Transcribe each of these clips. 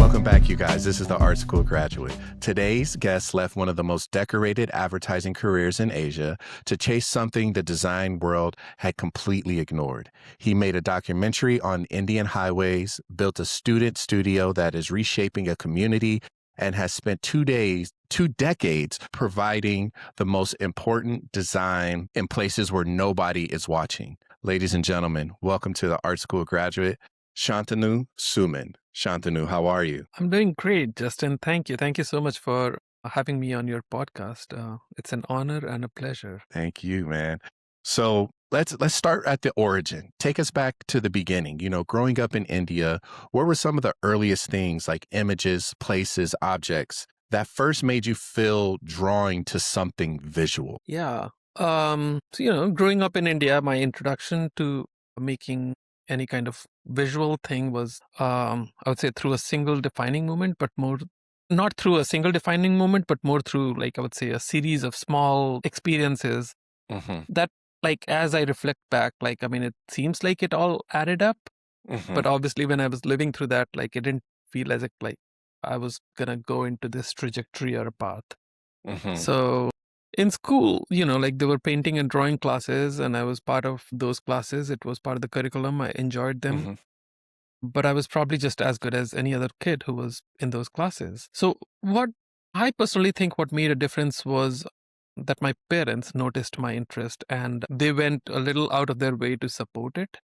Welcome back, you guys. This is the Art School Graduate. Today's guest left one of the most decorated advertising careers in Asia to chase something the design world had completely ignored. He made a documentary on Indian highways, built a student studio that is reshaping a community, and has spent 2 decades providing the most important design in places where nobody is watching. Ladies and gentlemen, welcome to the Art School Graduate, Shantanu Suman. Shantanu, how are you? I'm doing great, Justin. Thank you. Thank you so much for having me on your podcast. It's an honor and a pleasure. Thank you, man. So let's start at the origin. Take us back to the beginning. You know, growing up in India, what were some of the earliest things like images, places, objects that first made you feel drawing to something visual? Yeah. Growing up in India, my introduction to making any kind of visual thing was, I would say, through a single defining moment, but more not through a single defining moment, but more through, like, I would say, a series of small experiences that, like, as I reflect back, like, I mean, it seems like it all added up. But obviously, when I was living through that, like, it didn't feel as if, like, I was going to go into this trajectory or a path. So in school, like, there were painting and drawing classes, and I was part of those classes. It was part of the curriculum. I enjoyed them. But I was probably just as good as any other kid who was in those classes. So what I personally think what made a difference was that my parents noticed my interest and they went a little out of their way to support it.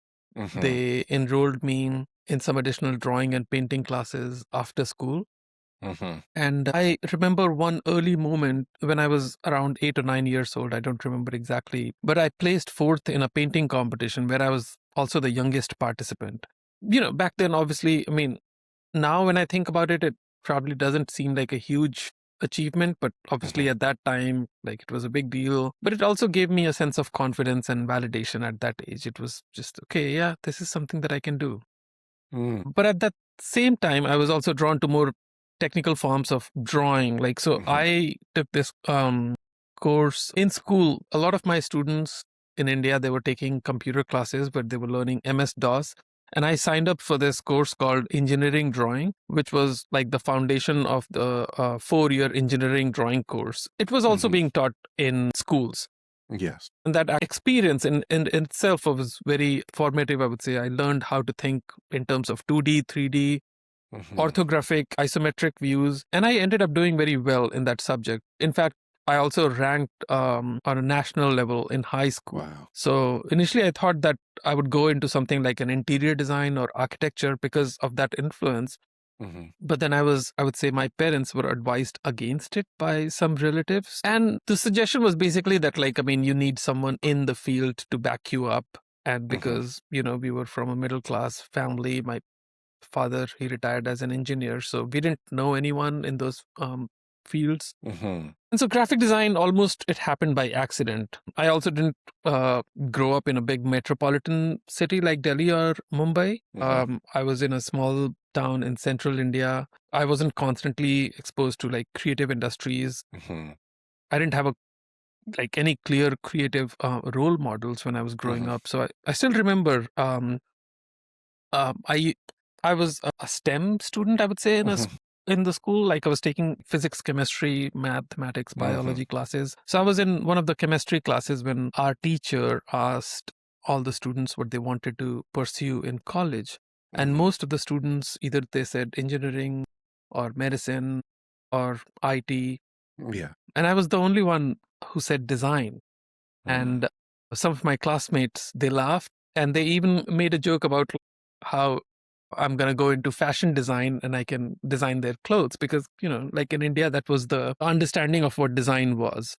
They enrolled me in some additional drawing and painting classes after school. And I remember one early moment when I was around 8 or 9 years old. I don't remember exactly, but I placed fourth in a painting competition where I was also the youngest participant. Back then, obviously, I mean, now when I think about it, it probably doesn't seem like a huge achievement, but obviously at that time, like, it was a big deal. But it also gave me a sense of confidence and validation at that age. It was just, okay, yeah, this is something that I can do. But at that same time, I was also drawn to more technical forms of drawing. Like, so I took this course in school. A lot of my students in India, they were taking computer classes, but they were learning MS-DOS. And I signed up for this course called engineering drawing, which was like the foundation of the 4-year engineering drawing course. It was also being taught in schools. Yes. And that experience in itself was very formative, I would say. I learned how to think in terms of 2D, 3D, orthographic, isometric views, and I ended up doing very well in that subject. In fact, I also ranked on a national level in high school. Wow. So initially I thought that I would go into something like an interior design or architecture because of that influence. But then I would say my parents were advised against it by some relatives. And the suggestion was basically that, like, I mean, you need someone in the field to back you up. And because, we were from a middle class family, my father, he retired as an engineer. So we didn't know anyone in those fields. And so graphic design, almost it happened by accident. I also didn't grow up in a big metropolitan city like Delhi or Mumbai. I was in a small town in central India. I wasn't constantly exposed to, like, creative industries. I didn't have any clear creative role models when I was growing up. So I still remember I was a STEM student, I would say, in the school. Like, I was taking physics, chemistry, mathematics, biology classes. So I was in one of the chemistry classes when our teacher asked all the students what they wanted to pursue in college. And most of the students, either they said engineering or medicine or IT. Yeah. And I was the only one who said design. And some of my classmates, they laughed, and they even made a joke about how I'm going to go into fashion design and I can design their clothes because, like in India, that was the understanding of what design was.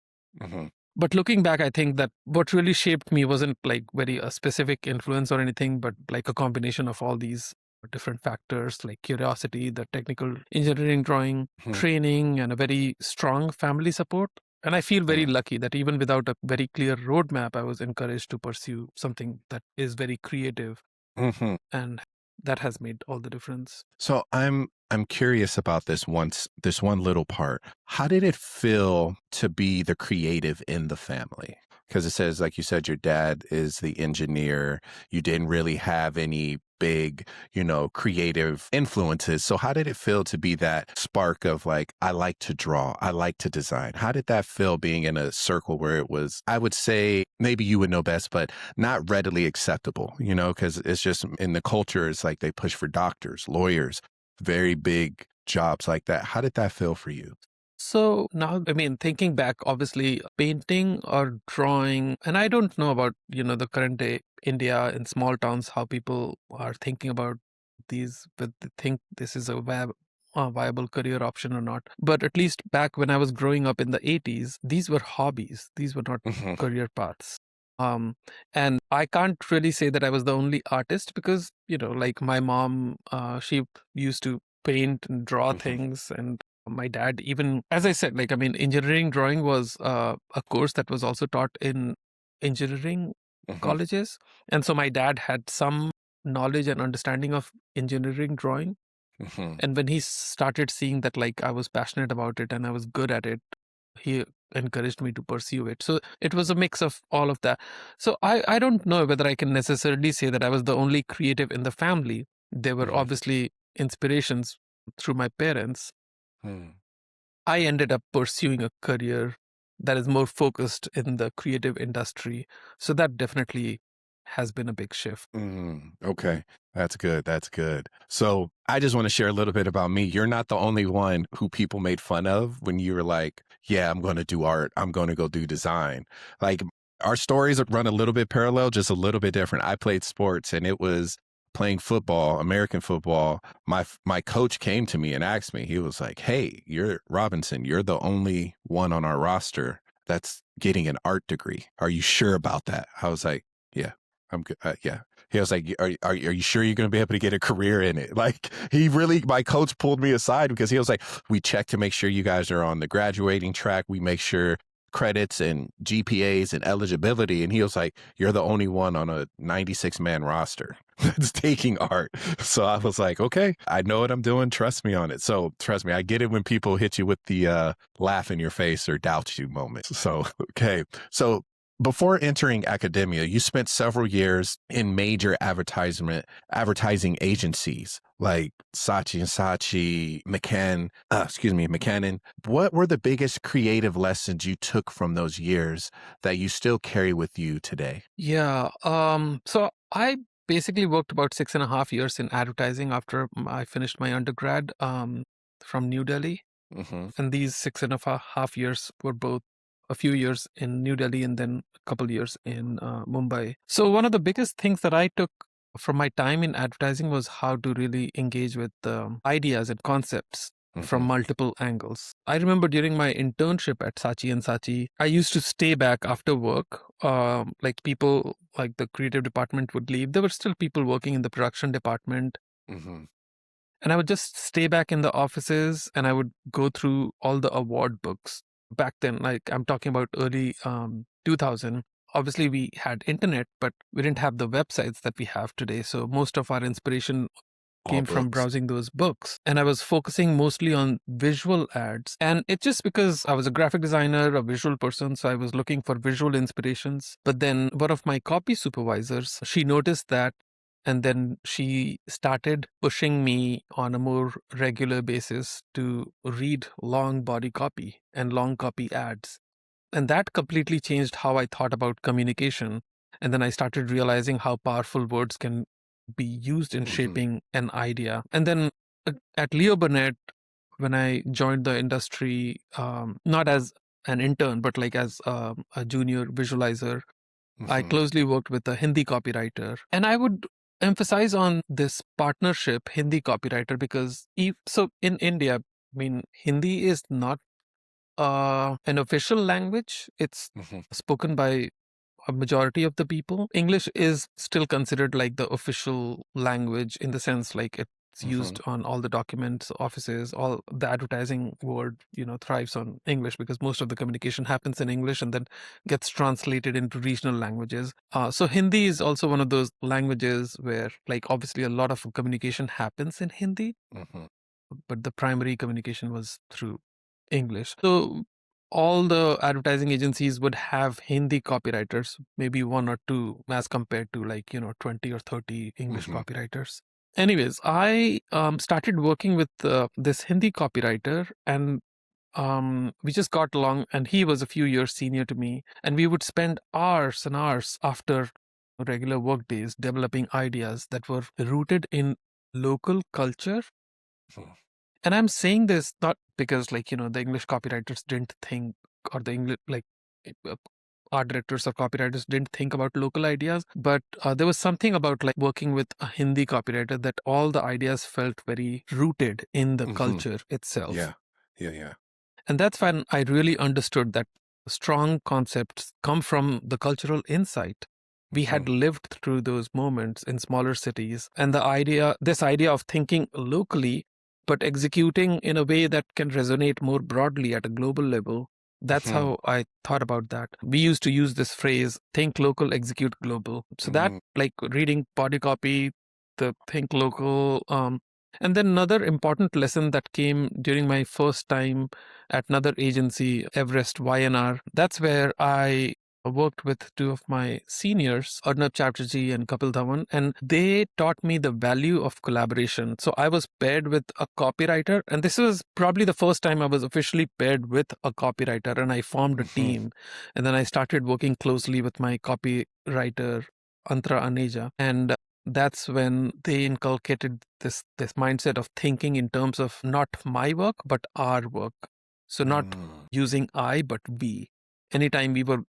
But looking back, I think that what really shaped me wasn't like very a specific influence or anything, but like a combination of all these different factors like curiosity, the technical engineering drawing, training, and a very strong family support. And I feel very lucky that even without a very clear roadmap, I was encouraged to pursue something that is very creative. And that has made all the difference. So I'm curious about this one little part. How did it feel to be the creative in the family? Because it says, like you said, your dad is the engineer. You didn't really have any big, creative influences. So how did it feel to be that spark of like, I like to draw, I like to design? How did that feel being in a circle where it was, I would say, maybe you would know best, but not readily acceptable, because it's just in the culture, it's like they push for doctors, lawyers, very big jobs like that. How did that feel for you? So now, I mean, thinking back, obviously painting or drawing, and I don't know about, the current day India in small towns, how people are thinking about these, but they think this is a viable career option or not. But at least back when I was growing up in the 80s, these were hobbies. These were not Hmm. career paths. Um, and I can't really say that I was the only artist because, like my mom, she used to paint and draw Hmm. things, and my dad, even as I said, like, I mean, engineering drawing was a course that was also taught in engineering Hmm. colleges. And so my dad had some knowledge and understanding of engineering drawing. Hmm. And when he started seeing that, like, I was passionate about it and I was good at it, he encouraged me to pursue it. So it was a mix of all of that. So I don't know whether I can necessarily say that I was the only creative in the family. There were Hmm. obviously inspirations through my parents. Hmm. I ended up pursuing a career that is more focused in the creative industry. So that definitely has been a big shift. Okay. That's good. That's good. So I just want to share a little bit about me. You're not the only one who people made fun of when you were like, yeah, I'm going to do art. I'm going to go do design. Like our stories run a little bit parallel, just a little bit different. I played sports and it was playing football, American football. My coach came to me and asked me, he was like, hey, you're Robinson. You're the only one on our roster that's getting an art degree. Are you sure about that? I was like, yeah. I'm good. Yeah. He was like, are you sure you're going to be able to get a career in it? Like my coach pulled me aside because he was like, we check to make sure you guys are on the graduating track. We make sure credits and GPAs and eligibility. And he was like, you're the only one on a 96-man roster that's taking art. So I was like, okay, I know what I'm doing. Trust me on it. So trust me, I get it when people hit you with the laugh in your face or doubt you moments. So, okay. So before entering academia, you spent several years in major advertising agencies like Saatchi and Saatchi, McCann. What were the biggest creative lessons you took from those years that you still carry with you today? Yeah. So I basically worked about 6.5 years in advertising after I finished my undergrad from New Delhi. Hmm. And these 6.5 years were both a few years in New Delhi and then a couple years in Mumbai. So one of the biggest things that I took from my time in advertising was how to really engage with ideas and concepts from Hmm. multiple angles. I remember during my internship at Saatchi and Saatchi, I used to stay back after work. Like people, like the creative department would leave. There were still people working in the production department, Hmm. and I would just stay back in the offices and I would go through all the award books. Back then, like I'm talking about early 2000. Obviously, we had internet, but we didn't have the websites that we have today. So most of our inspiration All came from books. browsing those books. And I was focusing mostly on visual ads. And it's just because I was a graphic designer, a visual person. So I was looking for visual inspirations. But then one of my copy supervisors, she noticed that. And then she started pushing me on a more regular basis to read long body copy and long copy ads. And that completely changed how I thought about communication. And then I started realizing how powerful words can be used in Hmm. shaping an idea. And then at Leo Burnett, when I joined the industry, not as an intern, but like as a junior visualizer, I Hmm. closely worked with a Hindi copywriter. And I would emphasize on this partnership, Hindi copywriter, because so in India, I mean, Hindi is not an official language. It's Hmm. spoken by a majority of the people. English is still considered like the official language in the sense like it's Hmm. used on all the documents, offices, all the advertising world, thrives on English because most of the communication happens in English and then gets translated into regional languages. So Hindi is also one of those languages where like obviously a lot of communication happens in Hindi, Hmm. but the primary communication was through English. So all the advertising agencies would have Hindi copywriters, maybe one or two, as compared to 20 or 30 English Hmm. copywriters. Anyways, I started working with this Hindi copywriter, and we just got along, and he was a few years senior to me, and we would spend hours and hours after regular work days developing ideas that were rooted in local culture. And I'm saying this not because the English copywriters didn't think, or the English uh, art directors or copywriters didn't think about local ideas, but there was something about working with a Hindi copywriter that all the ideas felt very rooted in the Hmm. culture itself. Yeah. Yeah. Yeah. And that's when I really understood that strong concepts come from the cultural insight. We Hmm. had lived through those moments in smaller cities, and this idea of thinking locally, but executing in a way that can resonate more broadly at a global level. That's Hmm. how I thought about that. We used to use this phrase, think local, execute global. So that, Hmm. like reading body copy, the think local, and then another important lesson that came during my first time at another agency, Everest YNR. That's where I worked with two of my seniors, Arnab Chatterjee and Kapil Dhawan, and they taught me the value of collaboration. So I was paired with a copywriter, and this was probably the first time I was officially paired with a copywriter, and I formed a Hmm. team. And then I started working closely with my copywriter, Antra Aneja, and that's when they inculcated this mindset of thinking in terms of not my work but our work. So not Hmm. using I but we. Anytime we were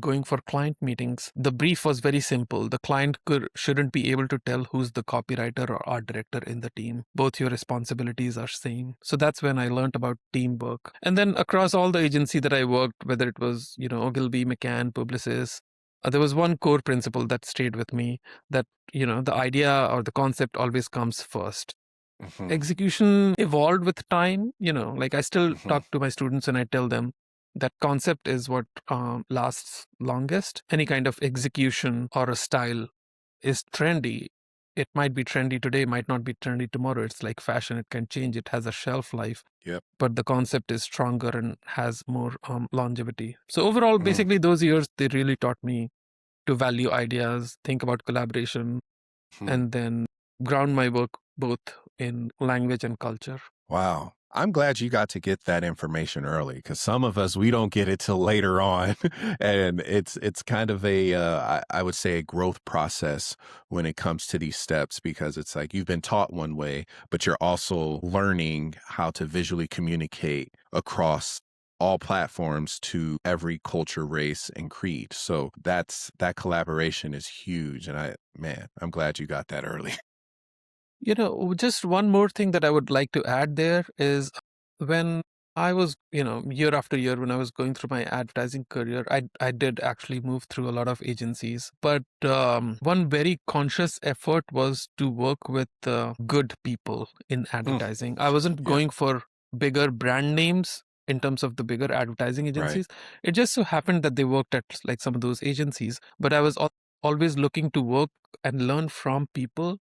going for client meetings, the brief was very simple. The client shouldn't be able to tell who's the copywriter or art director in the team. Both your responsibilities are same. So that's when I learned about teamwork. And then across all the agency that I worked, whether it was Ogilvy, McCann, Publicis, there was one core principle that stayed with me, that the idea or the concept always comes first. Hmm. Execution evolved with time. Like I still Hmm. talk to my students and I tell them that concept is what lasts longest. Any kind of execution or a style is trendy. It might be trendy today, might not be trendy tomorrow. It's like fashion, it can change, it has a shelf life. Yep. But the concept is stronger and has more longevity. So overall, Mm. basically those years, they really taught me to value ideas, think about collaboration, Hmm. and then ground my work both in language and culture. Wow. I'm glad you got to get that information early, because some of us, we don't get it till later on. And it's kind of I would say a growth process when it comes to these steps, because it's like you've been taught one way, but you're also learning how to visually communicate across all platforms to every culture, race, and creed. So that collaboration is huge. And I'm glad you got that early. Just one more thing that I would like to add there is, when I was, year after year, when I was going through my advertising career, I did actually move through a lot of agencies. But one very conscious effort was to work with good people in Mm. advertising. I wasn't Yeah. going for bigger brand names in terms of the bigger advertising Right. agencies. It just so happened that they worked at like some of those agencies, but I was always looking to work and learn from people.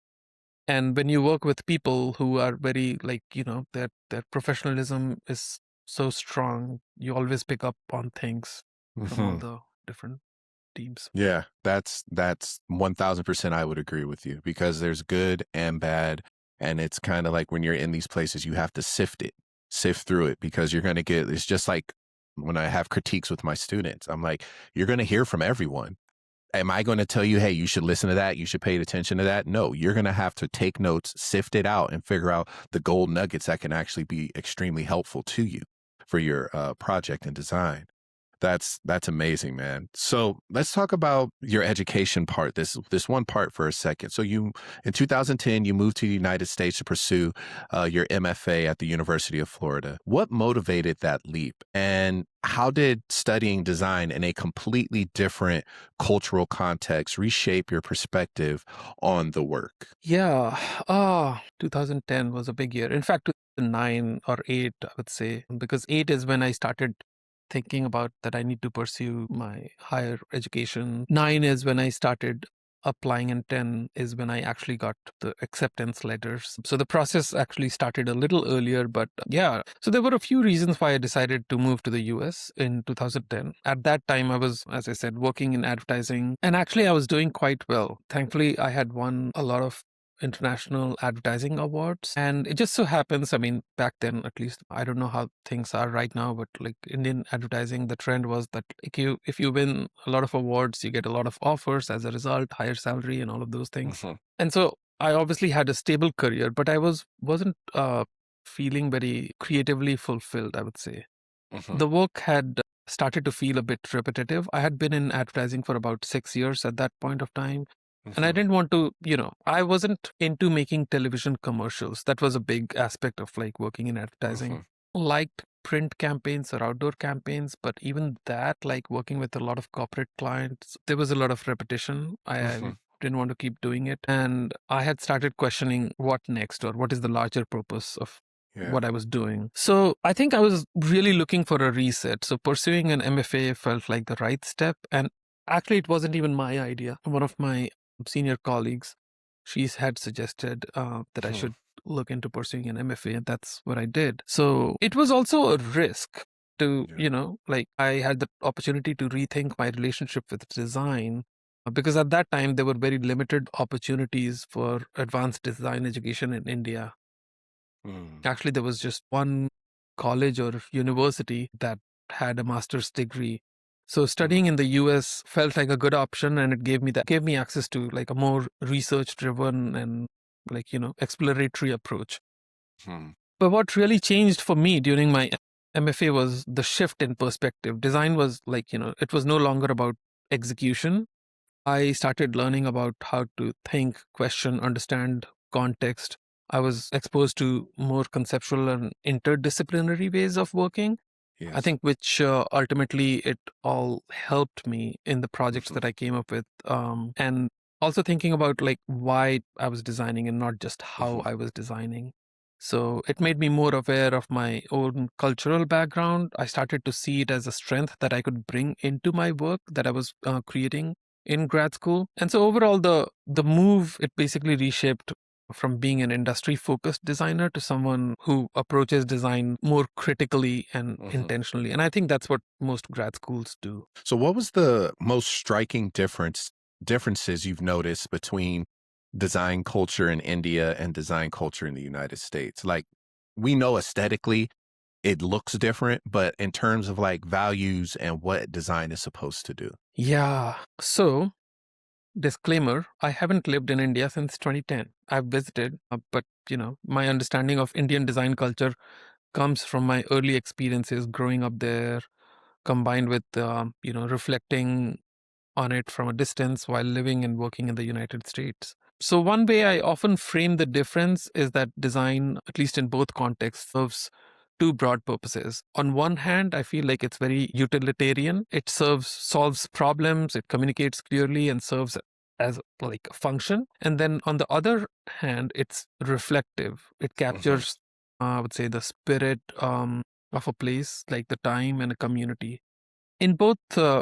And when you work with people who are very their professionalism is so strong, you always pick up on things from all Hmm. the different teams. Yeah, that's 1000% I would agree with you, because there's good and bad, and it's kind of like when you're in these places you have to sift through it, because you're going to get, it's just like when I have critiques with my students. I'm like, you're going to hear from everyone. Am I going to tell you, hey, you should listen to that, you should pay attention to that? No, you're going to have to take notes, sift it out, and figure out the gold nuggets that can actually be extremely helpful to you for your project and design. That's amazing, man. So let's talk about your education part. This one part for a second. So you, in 2010, you moved to the United States to pursue your MFA at the University of Florida. What motivated that leap, and how did studying design in a completely different cultural context reshape your perspective on the work? Yeah. 2010 was a big year. In fact, 2009 or 8, I would say, because 8 is when I started thinking about that I need to pursue my higher education. 9 is when I started applying in 10 is when I actually got the acceptance letters. So the process actually started a little earlier, but yeah. So there were a few reasons why I decided to move to the US in 2010. At that time, I was, as I said, working in advertising, and actually I was doing quite well. Thankfully, I had won a lot of international advertising awards, and it just so happens, I mean, back then at least, I don't know how things are right now, but like Indian advertising, the trend was that if you win a lot of awards, you get a lot of offers, as a result higher salary and all of those things. And so I obviously had a stable career, but I wasn't feeling very creatively fulfilled, I would say. The work had started to feel a bit repetitive. I had been in advertising for about 6 years at that point of time. And I didn't want to, I wasn't into making television commercials. That was a big aspect of like working in advertising. Liked print campaigns or outdoor campaigns, but even that, like working with a lot of corporate clients, there was a lot of repetition. I didn't want to keep doing it. And I had started questioning what next, or what is the larger purpose of what I was doing. So I think I was really looking for a reset. So pursuing an MFA felt like the right step. And actually, it wasn't even my idea. One of my senior colleagues, she had suggested that I should look into pursuing an MFA, and that's what I did. So it was also a risk to, like I had the opportunity to rethink my relationship with design, because at that time there were very limited opportunities for advanced design education in India. Actually, there was just one college or university that had a master's degree. So studying in the US felt like a good option, and it gave me access to like a more research driven and like, exploratory approach. But what really changed for me during my MFA was the shift in perspective. Design was like, it was no longer about execution. I started learning about how to think, question, understand context. I was exposed to more conceptual and interdisciplinary ways of working. I think which ultimately it all helped me in the projects that I came up with. And also thinking about like why I was designing and not just how I was designing. So it made me more aware of my own cultural background. I started to see it as a strength that I could bring into my work that I was creating in grad school. And so overall, the move, it basically reshaped from being an industry focused designer to someone who approaches design more critically and intentionally. And I think that's what most grad schools do. So what was the most striking differences you've noticed between design culture in India and design culture in the United States? Like, we know aesthetically it looks different, but in terms of like values and what design is supposed to do. Yeah. So disclaimer, I haven't lived in India since 2010. I've visited, but my understanding of Indian design culture comes from my early experiences growing up there, combined with reflecting on it from a distance while living and working in the United States. So one way I often frame the difference is that design, at least in both contexts, serves two broad purposes. On one hand, I feel like it's very utilitarian. It solves problems, it communicates clearly and serves as like a function. And then on the other hand, it's reflective. It captures, I would say, the spirit of a place, like the time and a community. In both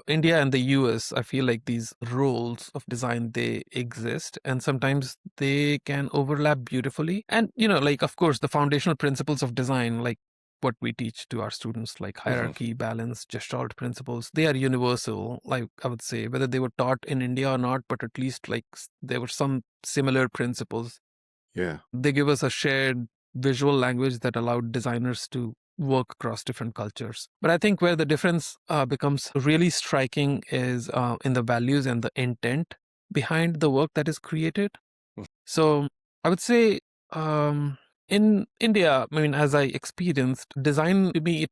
India and the US, I feel like these roles of design, they exist, and sometimes they can overlap beautifully. And, like, of course, the foundational principles of design, like what we teach to our students, like hierarchy, balance, gestalt principles, they are universal, like I would say, whether they were taught in India or not, but at least like there were some similar principles. Yeah. They give us a shared visual language that allowed designers to work across different cultures. But I think where the difference becomes really striking is in the values and the intent behind the work that is created. So I would say in India, I mean, as I experienced design, to me,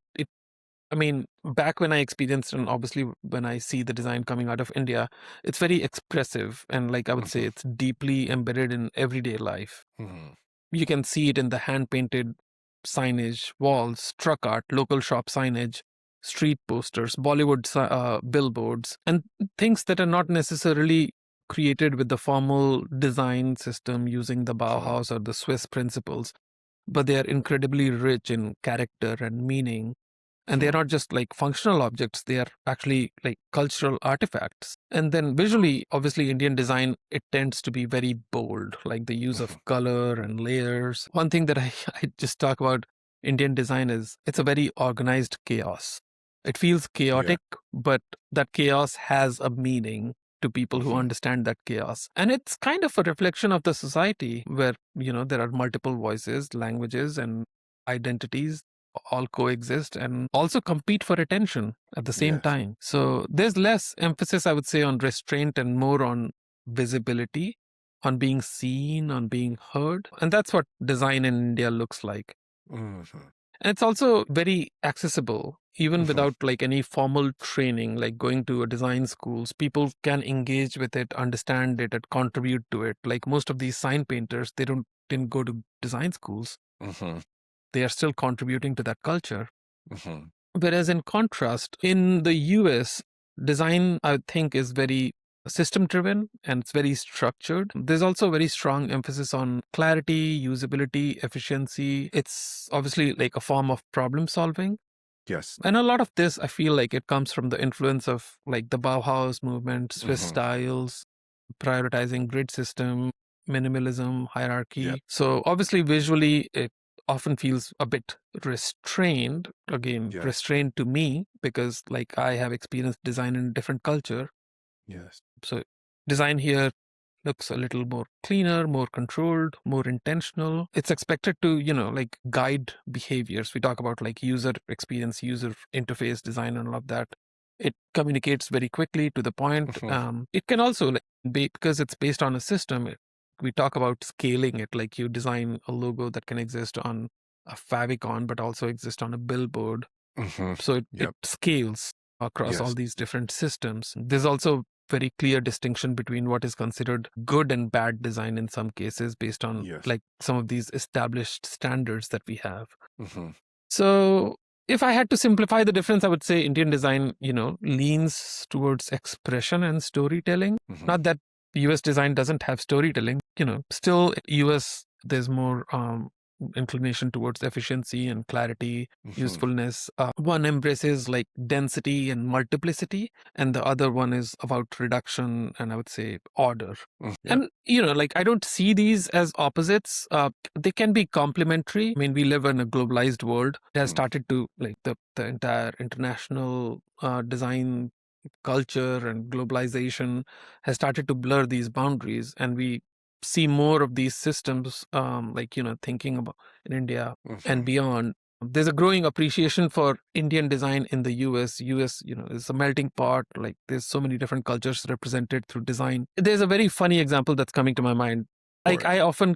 I mean, back when I experienced, and obviously when I see the design coming out of India, it's very expressive. And like I would say, it's deeply embedded in everyday life. You can see it in the hand painted signage, walls, truck art, local shop signage, street posters, Bollywood billboards, and things that are not necessarily created with the formal design system using the Bauhaus or the Swiss principles, but they are incredibly rich in character and meaning. And they're not just like functional objects, they are actually like cultural artifacts. And then visually, obviously, Indian design, it tends to be very bold, like the use of color and layers. One thing that I just talk about Indian design is it's a very organized chaos. It feels chaotic, but that chaos has a meaning to people who understand that chaos. And it's kind of a reflection of the society where, there are multiple voices, languages, and identities all coexist and also compete for attention at the same time. So there's less emphasis, I would say, on restraint and more on visibility, on being seen, on being heard. And that's what design in India looks like. And it's also very accessible, even without like any formal training, like going to a design schools. People can engage with it, understand it, and contribute to it. Like most of these sign painters, didn't go to design schools. They are still contributing to that culture. Whereas in contrast, in the US, design, I think, is very system driven and it's very structured. There's also a very strong emphasis on clarity, usability, efficiency. It's obviously like a form of problem solving. Yes. And a lot of this, I feel like it comes from the influence of like the Bauhaus movement, Swiss styles, prioritizing grid system, minimalism, hierarchy. So obviously visually it often feels a bit restrained. Again, restrained to me because like I have experienced design in a different culture. So design here looks a little more cleaner, more controlled, more intentional. It's expected to, like guide behaviors. We talk about like user experience, user interface design and all of that. It communicates very quickly to the point. It can also, like, because it's based on a system, we talk about scaling it. Like you design a logo that can exist on a favicon, but also exist on a billboard. So it scales across all these different systems. There's also very clear distinction between what is considered good and bad design in some cases based on like some of these established standards that we have. So if I had to simplify the difference, I would say Indian design, leans towards expression and storytelling. Not that US design doesn't have storytelling, still US, there's more inclination towards efficiency and clarity, usefulness. One embraces like density and multiplicity, and the other one is about reduction and I would say order. And, like I don't see these as opposites. They can be complementary. I mean, we live in a globalized world. It has started to like the entire international design culture and globalization has started to blur these boundaries, and we see more of these systems like thinking about in India and beyond. There's a growing appreciation for Indian design in the US. Is a melting pot. Like there's so many different cultures represented through design. There's a very funny example that's coming to my mind. Like I often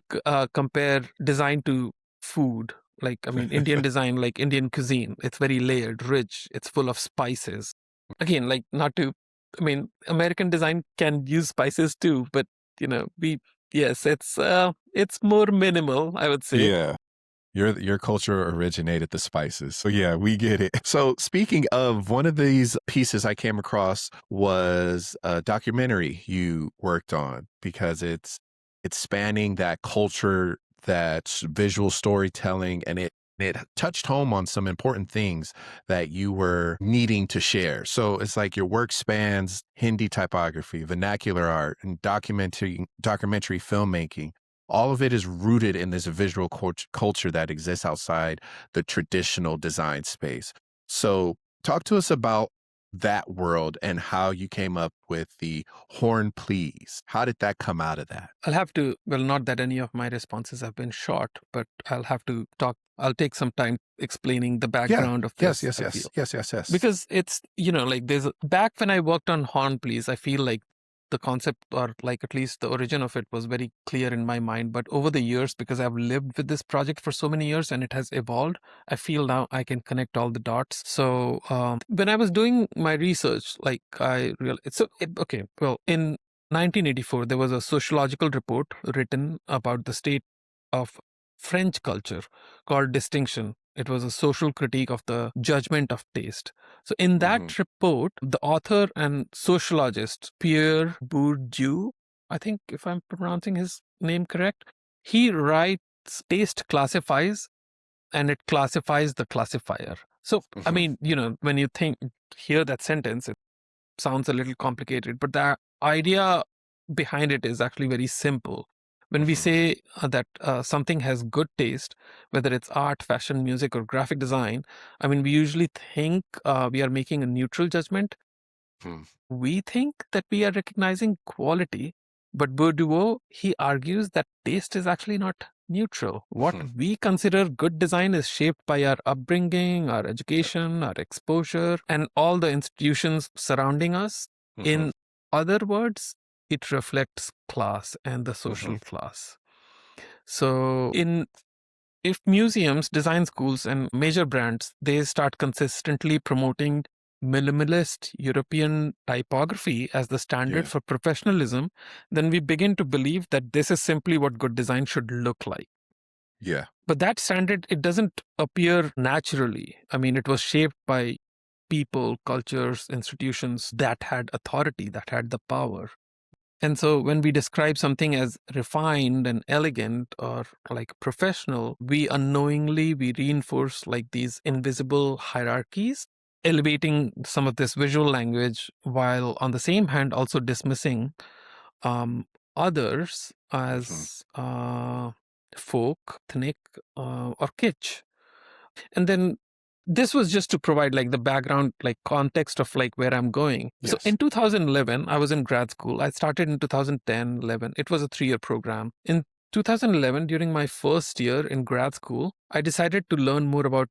compare design to food. Like, I mean, Indian design, like Indian cuisine, it's very layered, rich, it's full of spices. Again, like not to, I mean, American design can use spices too, but yes, it's more minimal, I would say. Yeah. Your culture originated the spices. So yeah, we get it. So speaking of, one of these pieces I came across was a documentary you worked on because it's spanning that culture, that visual storytelling, and it touched home on some important things that you were needing to share. So it's like your work spans Hindi typography, vernacular art, and documentary filmmaking. All of it is rooted in this visual culture that exists outside the traditional design space. So talk to us about that world and how you came up with the Horn Please. How did that come out of that? I'll have to, well, not that any of my responses have been short, but I'll have to talk. I'll take some time explaining the background of this. Yes. Because it's, like back when I worked on Horn Please, I feel like the concept, or like at least the origin of it, was very clear in my mind. But over the years, because I've lived with this project for so many years and it has evolved, I feel now I can connect all the dots. So when I was doing my research, like I realized, in 1984, there was a sociological report written about the state of French culture called Distinction. It was a social critique of the judgment of taste. So in that report, the author and sociologist Pierre Bourdieu, I think if I'm pronouncing his name correct, he writes taste classifies and it classifies the classifier. So, I Hmm. mean, when you hear that sentence, it sounds a little complicated, but the idea behind it is actually very simple. When we Hmm. say that something has good taste, whether it's art, fashion, music, or graphic design, I mean, we usually think we are making a neutral judgment. Hmm. We think that we are recognizing quality, but Bourdieu, he argues that taste is actually not neutral. What Hmm. we consider good design is shaped by our upbringing, our education, our exposure, and all the institutions surrounding us. Hmm. In other words, it reflects class and the Hmm. social class. So, if museums, design schools, and major brands, they start consistently promoting minimalist European typography as the standard Yeah. for professionalism, then we begin to believe that this is simply what good design should look like. Yeah. But that standard, it doesn't appear naturally. I mean, it was shaped by people, cultures, institutions that had authority, that had the power. And so when we describe something as refined and elegant or like professional, we unknowingly we reinforce like these invisible hierarchies, elevating some of this visual language while on the same hand also dismissing um, others Hmm. as folk, ethnic, or kitsch. And then this was just to provide like the background, like context of like where I'm going. So Yes. in 2011, I was in grad school. I started in 2010, 11. It was a 3-year program. In 2011, during my first year in grad school, I decided to learn more about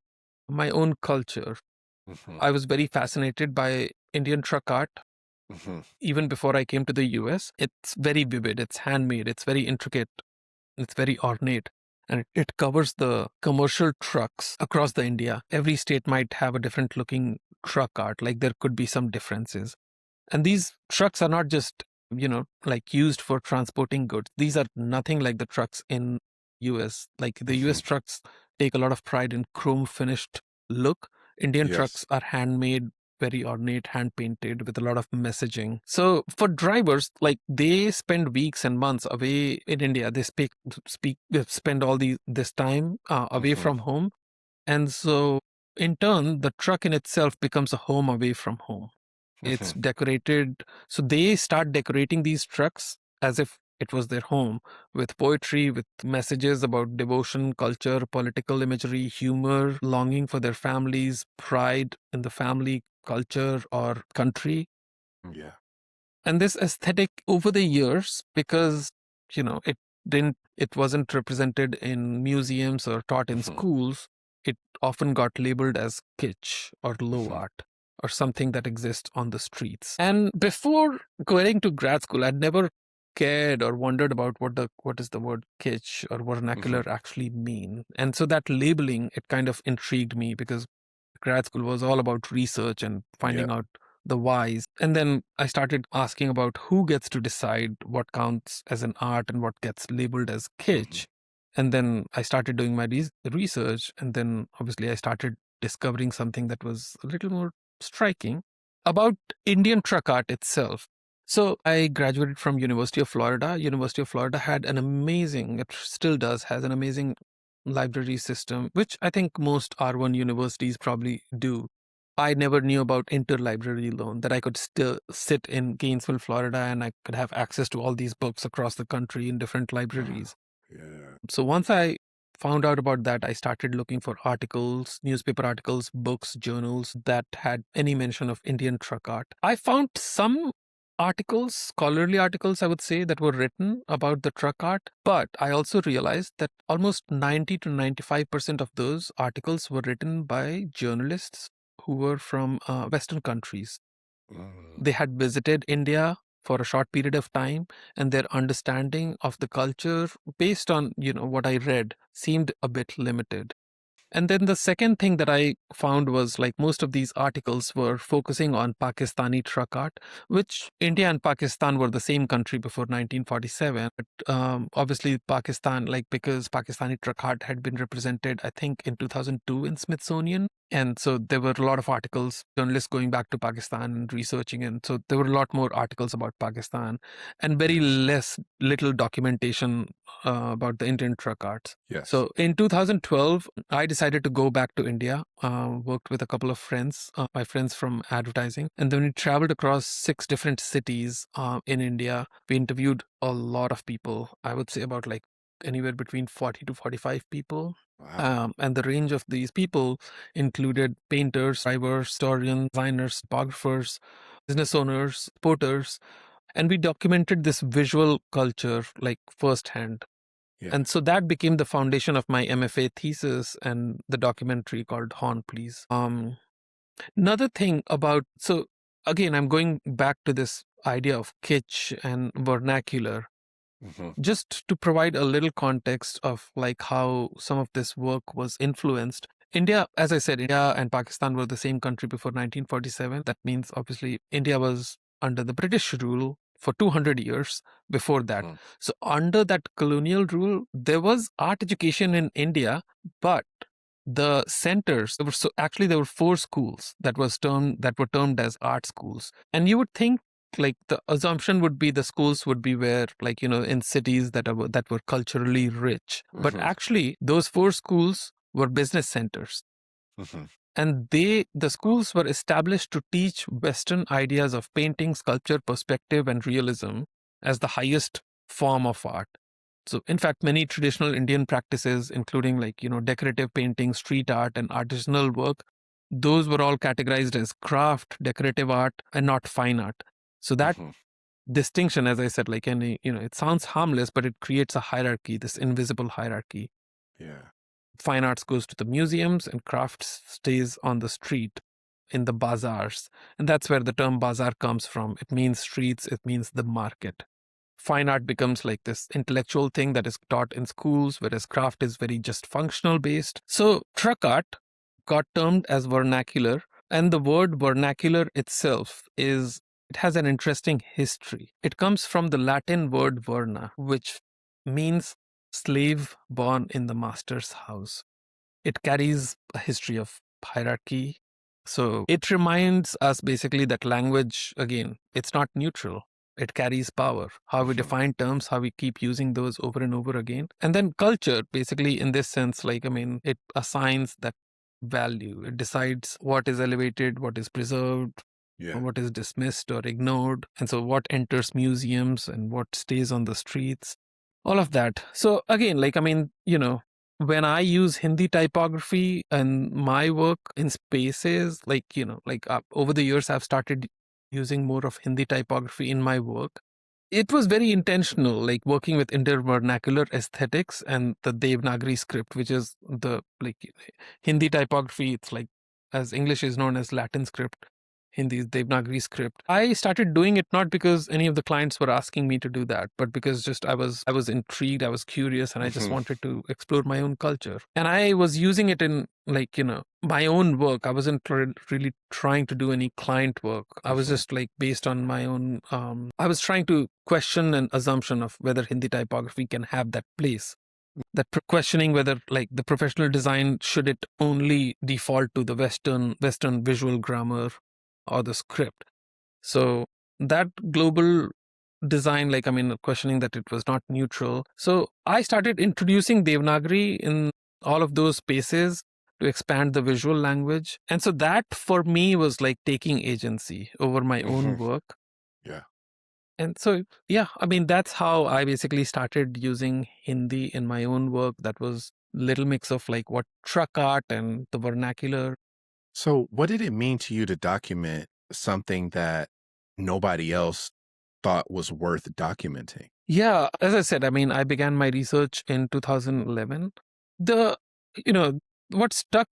my own culture. Hmm. I was very fascinated by Indian truck art. Hmm. Even before I came to the US, it's very vivid, it's handmade, it's very intricate, it's very ornate, and it covers the commercial trucks across the India. Every state might have a different looking truck art, like there could be some differences. And these trucks are not just, like used for transporting goods. These are nothing like the trucks in US. Like the Hmm. US trucks take a lot of pride in chrome finished look. Indian Yes. trucks are handmade, very ornate, hand painted with a lot of messaging. So for drivers, like they spend weeks and months away in India. They spend all this time away Hmm. from home. And so in turn, the truck in itself becomes a home away from home. It's Hmm. decorated. So they start decorating these trucks as if it was their home with poetry, with messages about devotion, culture, political imagery, humor, longing for their families, pride in the family, culture, or country. Yeah. And this aesthetic over the years, because, it wasn't represented in museums or taught in Hmm. schools, it often got labeled as kitsch or low Hmm. art or something that exists on the streets. And before going to grad school, I'd never cared or wondered about what is the word kitsch or Hmm. vernacular actually mean. And so that labeling, it kind of intrigued me because grad school was all about research and Yeah. finding out the whys. And then I started asking about who gets to decide what counts as an art and what gets labeled as Hmm. kitsch. And then I started doing my research. And then obviously I started discovering something that was a little more striking about Indian truck art itself. So I graduated from University of Florida. University of Florida had an amazing, it still does, has an amazing library system, which I think most R1 universities probably do. I never knew about interlibrary loan, that I could still sit in Gainesville, Florida, and I could have access to all these books across the country in different Oh, libraries. yeah. So once I found out about that, I started looking for articles, newspaper articles, books, journals that had any mention of Indian truck art. I found some articles, scholarly articles, I would say, that were written about the truck art, but I also realized that almost 90 to 95% of those articles were written by journalists who were from Western countries. Mm. They had visited India for a short period of time, and their understanding of the culture, based on what I read, seemed a bit limited. And then the second thing that I found was like most of these articles were focusing on Pakistani truck art, which India and Pakistan were the same country before 1947. But obviously, Pakistan, like because Pakistani truck art had been represented, I think, in 2002 in Smithsonian. And so there were a lot of articles, journalists going back to Pakistan and researching. And so there were a lot more articles about Pakistan and very little documentation about the Indian truck arts. Yes. So in 2012, I decided to go back to India, worked with a couple of friends, my friends from advertising. And then we traveled across 6 different cities in India. We interviewed a lot of people. I would say about like anywhere between 40 to 45 people. Wow. And the range of these people included painters, drivers, historians, designers, photographers, business owners, porters, and we documented this visual culture like firsthand. Yeah. And so that became the foundation of my MFA thesis and the documentary called Horn, Please. Another thing about, so again, I'm going back to this idea of kitsch and vernacular. Just to provide a little context of like how some of this work was influenced. India, as I said, India and Pakistan were the same country before 1947. That means obviously India was under the British rule for 200 years before that. So under that colonial rule, there was art education in India, but the centers, there were 4 schools that were termed as art schools. And you would think like the assumption would be the schools would be where like, in cities that were culturally rich. But actually those 4 schools were business centers. And the schools were established to teach Western ideas of painting, sculpture, perspective, and realism as the highest form of art. So in fact, many traditional Indian practices, including like, decorative painting, street art, and artisanal work, those were all categorized as craft, decorative art, and not fine art. So that distinction, as I said, like any, it sounds harmless, but it creates a hierarchy, this invisible hierarchy. Yeah. Fine arts goes to the museums and crafts stays on the street in the bazaars. And that's where the term bazaar comes from. It means streets, it means the market. Fine art becomes like this intellectual thing that is taught in schools, whereas craft is very just functional based. So truck art got termed as vernacular, and the word vernacular itself it has an interesting history. It comes from the Latin word verna, which means slave born in the master's house. It carries a history of hierarchy. So it reminds us basically that language, again, it's not neutral. It carries power. How we define terms, how we keep using those over and over again. And then culture, basically, in this sense, it assigns that value. It decides what is elevated, what is preserved, what is dismissed or ignored. And so what enters museums and what stays on the streets, all of that. So again, when I use Hindi typography and my work in spaces, over the years, I've started using more of Hindi typography in my work. It was very intentional, like working with Indian vernacular aesthetics and the Devanagari script, which is the Hindi typography. It's like, as English is known as Latin script, Hindi is Devanagari script. I started doing it not because any of the clients were asking me to do that, but because just I was intrigued, I was curious, and I just wanted to explore my own culture. And I was using it in my own work. I wasn't really trying to do any client work. I was just based on my own. I was trying to question an assumption of whether Hindi typography can have that place. That questioning whether the professional design, should it only default to the Western visual grammar or the script. So that global design, questioning that it was not neutral. So I started introducing Devanagari in all of those spaces to expand the visual language. And so that for me was like taking agency over my own work. Yeah. And so, that's how I basically started using Hindi in my own work. That was little mix of what truck art and the vernacular. So what did it mean to you to document something that nobody else thought was worth documenting? Yeah, as I said, I began my research in 2011. What struck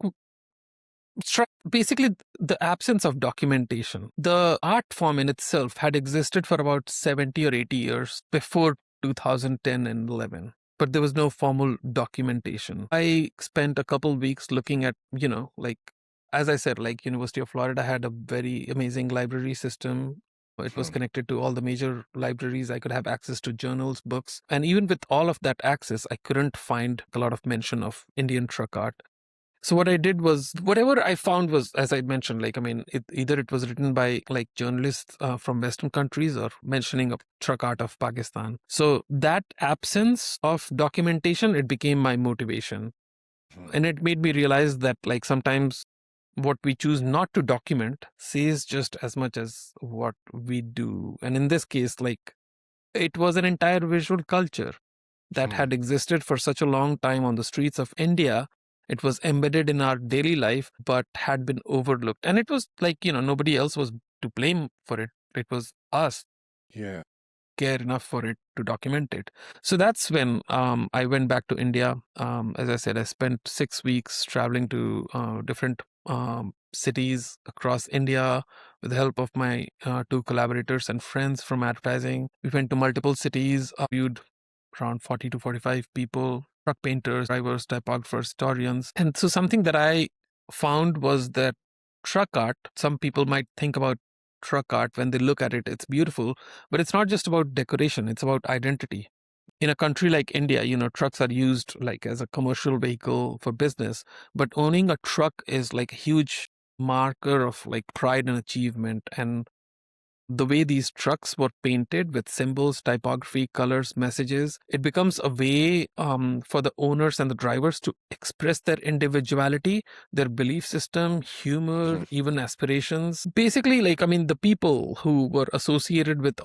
basically the absence of documentation. The art form in itself had existed for about 70 or 80 years before 2010 and 11. But there was no formal documentation. I spent a couple weeks looking at, as I said, University of Florida had a very amazing library system. It was connected to all the major libraries. I could have access to journals, books. And even with all of that access, I couldn't find a lot of mention of Indian truck art. So what I did was whatever I found was, as I mentioned, either it was written by like journalists from Western countries or mentioning a truck art of Pakistan. So that absence of documentation, it became my motivation. And it made me realize that like sometimes what we choose not to document says just as much as what we do. And in this case, like it was an entire visual culture that had existed for such a long time on the streets of India. It was embedded in our daily life, but had been overlooked. And it was like, nobody else was to blame for it. It was us. Yeah. Care enough for it to document it. So that's when I went back to India. As I said, I spent 6 weeks traveling to different cities across India with the help of my 2 collaborators and friends from advertising. We went to multiple cities, viewed around 40 to 45 people, truck painters, drivers, typographers, historians. And so something that I found was that truck art, some people might think about truck art when they look at it, it's beautiful, but it's not just about decoration, it's about identity. In a country like India, trucks are used like as a commercial vehicle for business, but owning a truck is like a huge marker of like pride and achievement. And the way these trucks were painted with symbols, typography, colors, messages, it becomes a way for the owners and the drivers to express their individuality, their belief system, humor, even aspirations. Basically, the people who were associated with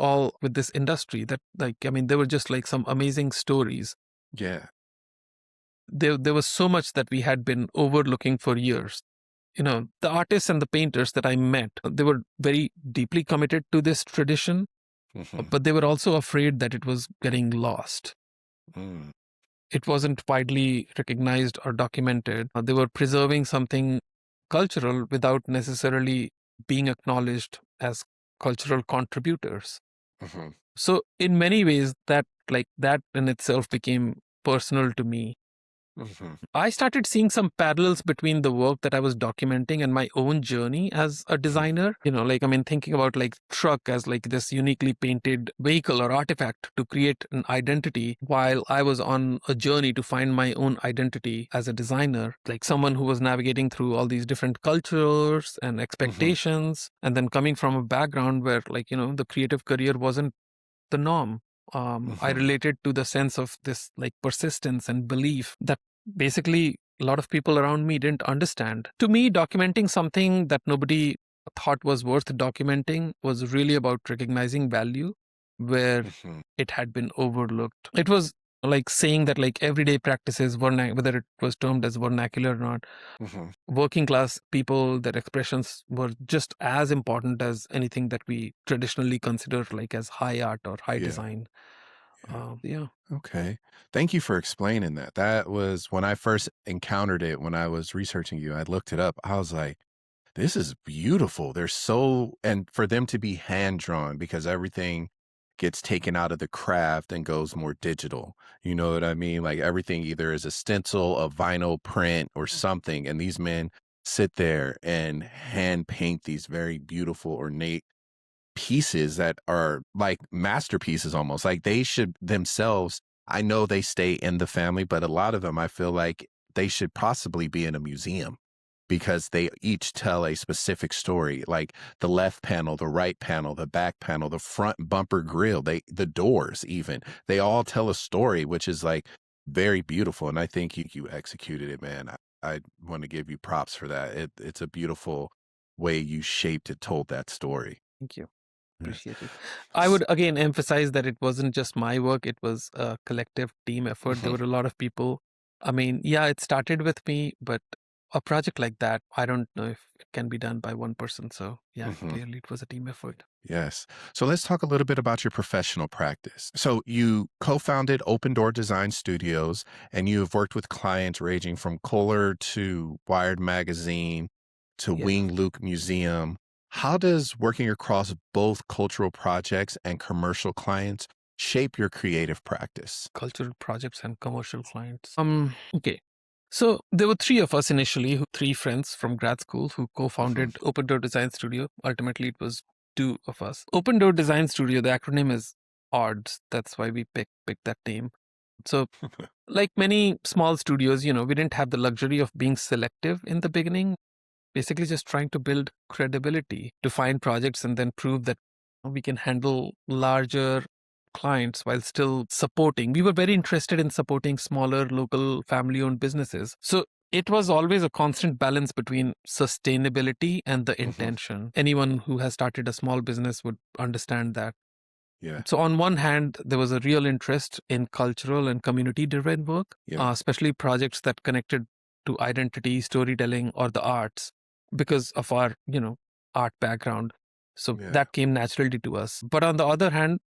this industry, that they were just like some amazing stories. Yeah. There was so much that we had been overlooking for years. The artists and the painters that I met, they were very deeply committed to this tradition, but they were also afraid that it was getting lost. It wasn't widely recognized or documented. They were preserving something cultural without necessarily being acknowledged as cultural contributors. So in many ways, that in itself became personal to me. I started seeing some parallels between the work that I was documenting and my own journey as a designer. Thinking about like truck as like this uniquely painted vehicle or artifact to create an identity, while I was on a journey to find my own identity as a designer, like someone who was navigating through all these different cultures and expectations, and then coming from a background where the creative career wasn't the norm. I related to the sense of this like persistence and belief that basically a lot of people around me didn't understand. To me, documenting something that nobody thought was worth documenting was really about recognizing value where it had been overlooked. It was like saying that like everyday practices, whether it was termed as vernacular or not, working class people, their expressions were just as important as anything that we traditionally consider like as high art or high design. Yeah. Okay. Thank you for explaining that. That was when I first encountered it, when I was researching you, I looked it up. I was like, this is beautiful. And for them to be hand drawn, because everything gets taken out of the craft and goes more digital. You know what I mean? Like everything either is a stencil, a vinyl print, or something. And these men sit there and hand paint these very beautiful, ornate pieces that are like masterpieces almost. Like they should themselves, I know they stay in the family, but a lot of them, I feel like they should possibly be in a museum because they each tell a specific story, like the left panel, the right panel, the back panel, the front bumper grill, the doors even, they all tell a story, which is like very beautiful. And I think you executed it, man. I want to give you props for that. It's a beautiful way you shaped it, told that story. Thank you. Yeah. Appreciate it. I would again emphasize that it wasn't just my work, it was a collective team effort. There were a lot of people. It started with me, but a project like that, I don't know if it can be done by one person. So clearly it was a team effort. Yes. So let's talk a little bit about your professional practice. So you co-founded Open Door Design Studios, and you have worked with clients ranging from Kohler to Wired Magazine to Wing Luke Museum. How does working across both cultural projects and commercial clients shape your creative practice? Cultural projects and commercial clients. Okay. So there were 3 of us initially, 3 friends from grad school who co-founded Open Door Design Studio. Ultimately, it was 2 of us. Open Door Design Studio, the acronym is ODDS. That's why we picked that name. So like many small studios, we didn't have the luxury of being selective in the beginning, basically just trying to build credibility to find projects and then prove that we can handle larger clients while still supporting. We were very interested in supporting smaller local family owned businesses. So it was always a constant balance between sustainability and the intention. Anyone who has started a small business would understand that. Yeah. So on one hand, there was a real interest in cultural and community-driven work, Yeah. especially projects that connected to identity, storytelling, or the arts because of our, art background. So Yeah. that came naturally to us. But on the other hand,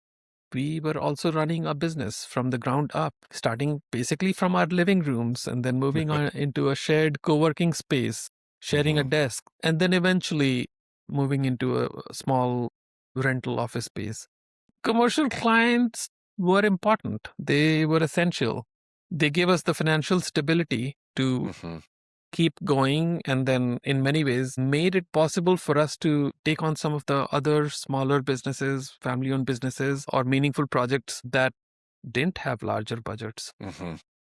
we were also running a business from the ground up, starting basically from our living rooms and then moving on into a shared co-working space, sharing a desk, and then eventually moving into a small rental office space. Commercial clients were important. They were essential. They gave us the financial stability to keep going, and then in many ways made it possible for us to take on some of the other smaller businesses, family-owned businesses, or meaningful projects that didn't have larger budgets.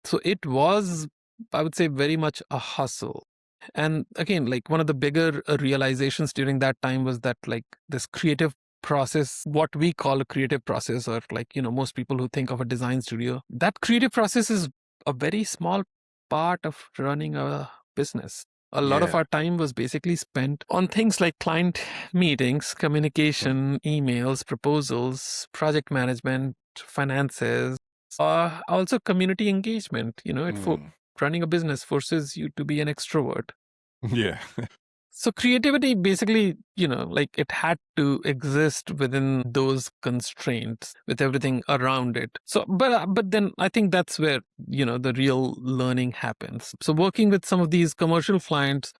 So it was, I would say, very much a hustle. And again, like one of the bigger realizations during that time was that like this creative process, what we call a creative process, or like, most people who think of a design studio, that creative process is a very small part of running a business. A lot of our time was basically spent on things like client meetings, communication, emails, proposals, project management, finances, also community engagement. Running a business forces you to be an extrovert. Yeah. So creativity basically, like it had to exist within those constraints with everything around it. So, but then I think that's where, the real learning happens. So working with some of these commercial clients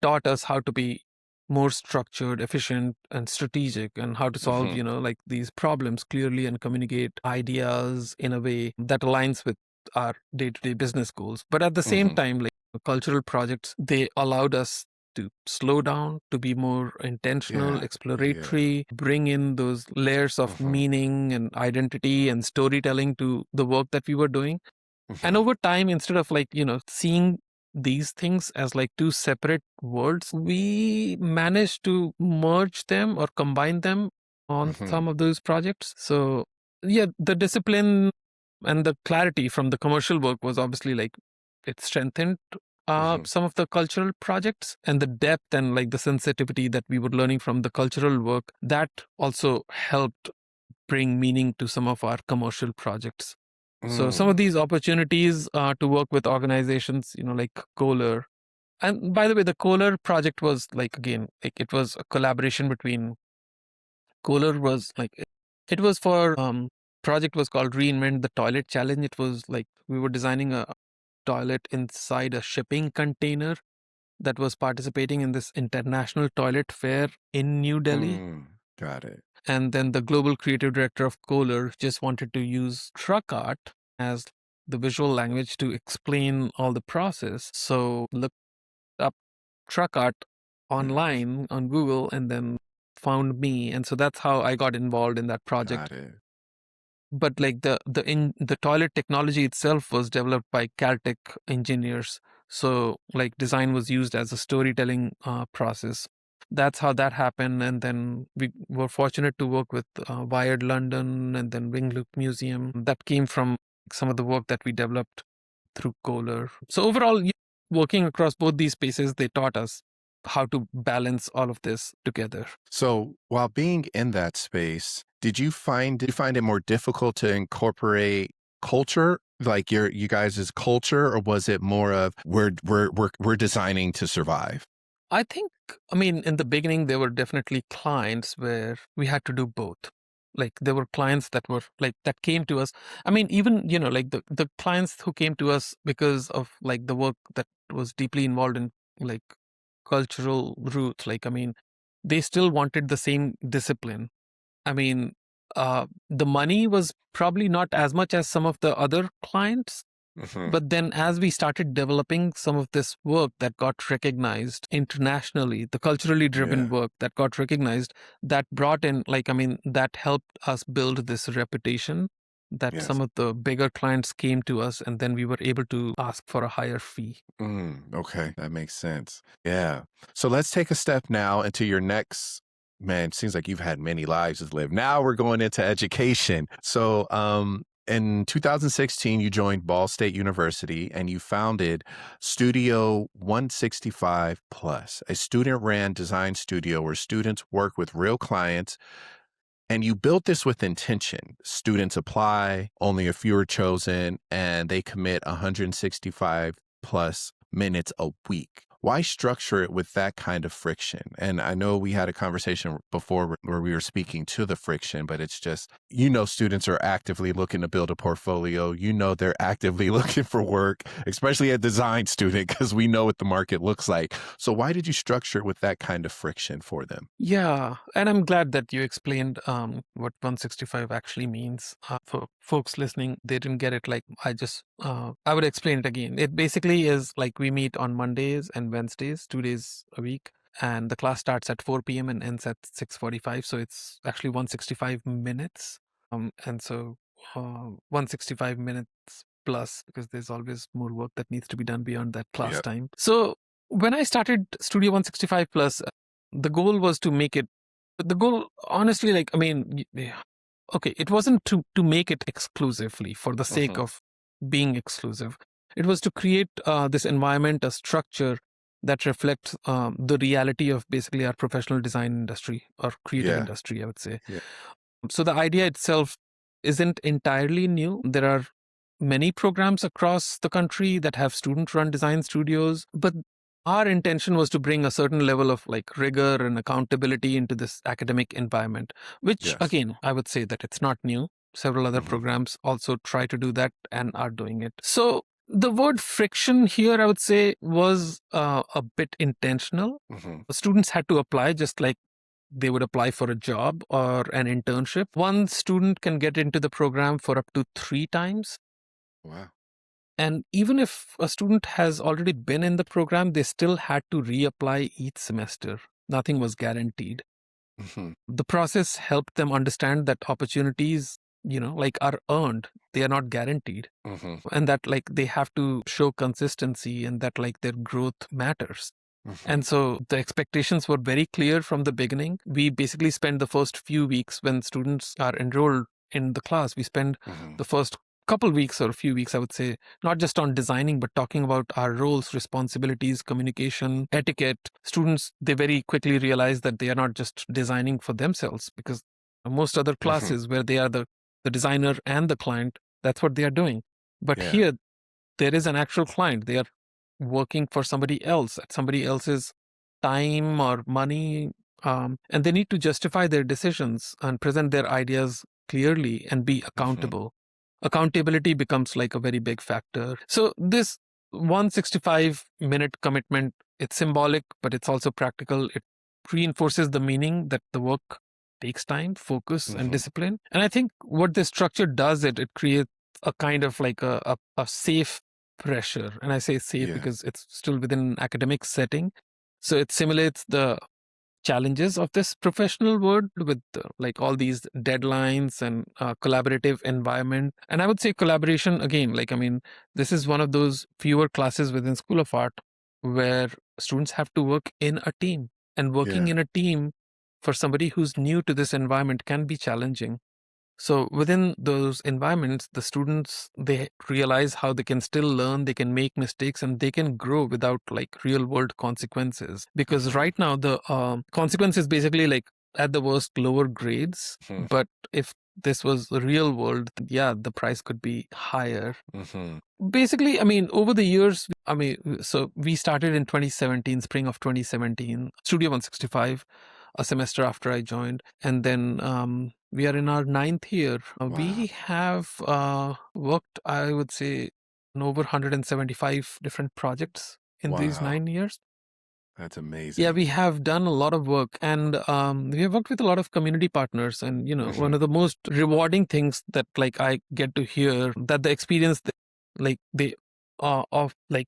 taught us how to be more structured, efficient, and strategic, and how to solve, like these problems clearly and communicate ideas in a way that aligns with our day-to-day business goals. But at the same time, like cultural projects, they allowed us to slow down, to be more intentional, exploratory, bring in those layers of meaning and identity and storytelling to the work that we were doing. And over time, instead of like, seeing these things as like two separate worlds, we managed to merge them or combine them on some of those projects. So yeah, the discipline and the clarity from the commercial work was obviously like it strengthened some of the cultural projects, and the depth and like the sensitivity that we were learning from the cultural work, that also helped bring meaning to some of our commercial projects. So some of these opportunities to work with organizations, like Kohler. And by the way, the Kohler project was like, again, like it was a collaboration between Kohler was like, it was for, project was called Reinvent the Toilet Challenge. It was like, we were designing a toilet inside a shipping container that was participating in this international toilet fair in New Delhi. Got it. And then the global creative director of Kohler just wanted to use truck art as the visual language to explain all the process. So looked up truck art online on Google and then found me. And so that's how I got involved in that project. Got it. But like the toilet technology itself was developed by Caltech engineers. So like design was used as a storytelling process. That's how that happened. And then we were fortunate to work with Wired London and then Wing Loop Museum. That came from some of the work that we developed through Kohler. So overall, working across both these spaces, they taught us how to balance all of this together. So while being in that space, did you find it more difficult to incorporate culture, like you guys' culture, or was it more of we're designing to survive? I think, in the beginning, there were definitely clients where we had to do both. Like there were clients that were like, that came to us. Even, like the clients who came to us because of like the work that was deeply involved in like cultural roots, like, they still wanted the same discipline. I mean, the money was probably not as much as some of the other clients. But then as we started developing some of this work that got recognized internationally, the culturally driven work that got recognized, that brought in, that helped us build this reputation that Yes. some of the bigger clients came to us, and then we were able to ask for a higher fee. Okay, that makes sense. Yeah. So let's take a step now into your next. Man, seems like you've had many lives to live. Now we're going into education. So, in 2016, you joined Ball State University and you founded Studio 165 Plus, a student-ran design studio where students work with real clients. And you built this with intention. Students apply, only a few are chosen, and they commit 165 plus minutes a week. Why structure it with that kind of friction? And I know we had a conversation before where we were speaking to the friction, but it's just, students are actively looking to build a portfolio. They're actively looking for work, especially a design student, because we know what the market looks like. So why did you structure it with that kind of friction for them? Yeah, and I'm glad that you explained what 165 actually means. For folks listening, they didn't get it. Like I would explain it again. It basically is like we meet on Mondays and Wednesdays, 2 days a week, and the class starts at 4 p.m. and ends at 6:45. So it's actually 165 minutes. And so 165 minutes plus, because there's always more work that needs to be done beyond that class Yep. time. So when I started Studio 165 Plus, the goal was to make it, but the goal, honestly, okay, it wasn't to make it exclusively for the sake of being exclusive. It was to create this environment, a structure that reflects the reality of basically our professional design industry or creative industry, I would say. Yeah. So the idea itself isn't entirely new. There are many programs across the country that have student-run design studios, but our intention was to bring a certain level of like rigor and accountability into this academic environment, which Yes. again, I would say that it's not new. Several other programs also try to do that and are doing it. So the word friction here, I would say, was a bit intentional. Students had to apply just like they would apply for a job or an internship. One student can get into the program for up to 3 times. Wow. And even if a student has already been in the program, they still had to reapply each semester. Nothing was guaranteed. The process helped them understand that opportunities, are earned. They are not guaranteed. And that like they have to show consistency and that like their growth matters. And so the expectations were very clear from the beginning. We basically spend the first few weeks when students are enrolled in the class, we spend the first couple weeks or a few weeks, I would say, not just on designing, but talking about our roles, responsibilities, communication, etiquette. Students, they very quickly realize that they are not just designing for themselves, because most other classes where they are the designer and the client, that's what they are doing. But here, there is an actual client. They are working for somebody else at somebody else's time or money, and they need to justify their decisions and present their ideas clearly and be accountable. Accountability becomes like a very big factor. So this 165-minute commitment, it's symbolic, but it's also practical. It reinforces the meaning that the work takes time, focus, and discipline. And I think what this structure does, it creates a kind of like a safe pressure. And I say safe because it's still within an academic setting. So it simulates the challenges of this professional world with like all these deadlines and collaborative environment. And I would say collaboration again, this is one of those fewer classes within School of Art where students have to work in a team, and working in a team for somebody who's new to this environment can be challenging. So within those environments, the students, they realize how they can still learn, they can make mistakes, and they can grow without like real world consequences. Because right now, the consequence is basically like at the worst lower grades. But if this was the real world, the price could be higher. Basically, over the years, so we started in 2017, spring of 2017, Studio 165, a semester after I joined. And then we are in our 9th year. We have worked, I would say, on over 175 different projects in these 9 years. That's amazing. Yeah, we have done a lot of work, and we have worked with a lot of community partners. And, one of the most rewarding things that like I get to hear that the experience, like they of like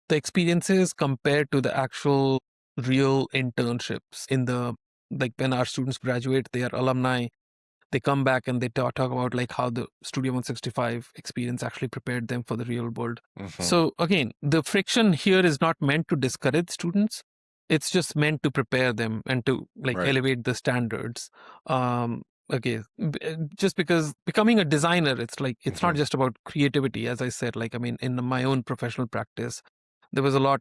the experiences compared to the actual real internships in the, like when our students graduate, they are alumni. they come back and they talk about like how the Studio 165 experience actually prepared them for the real world. So again, the friction here is not meant to discourage students. It's just meant to prepare them and to like Right. elevate the standards. Okay, just because becoming a designer, it's like it's not just about creativity. As I said, like I mean, in my own professional practice, there was a lot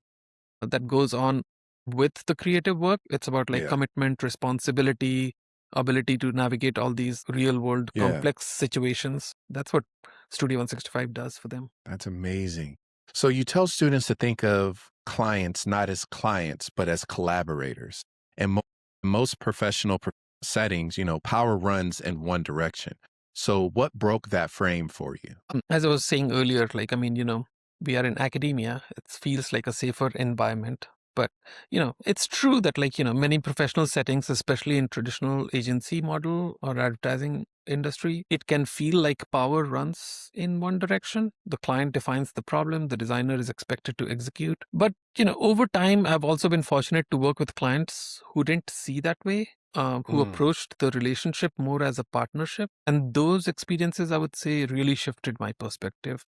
that goes on with the creative work. It's about like Yeah. commitment, responsibility, ability to navigate all these real world Yeah. complex situations. That's what Studio 165 does for them. That's amazing. So you tell students to think of clients not as clients, but as collaborators. And most professional settings, power runs in one direction. So what broke that frame for you? As I was saying earlier, like, I mean, we are in academia, it feels like a safer environment. But, it's true that like, many professional settings, especially in traditional agency model or advertising industry, it can feel like power runs in one direction. The client defines the problem, the designer is expected to execute. But, over time, I've also been fortunate to work with clients who didn't see that way. Who approached the relationship more as a partnership. And those experiences, I would say, really shifted my perspective.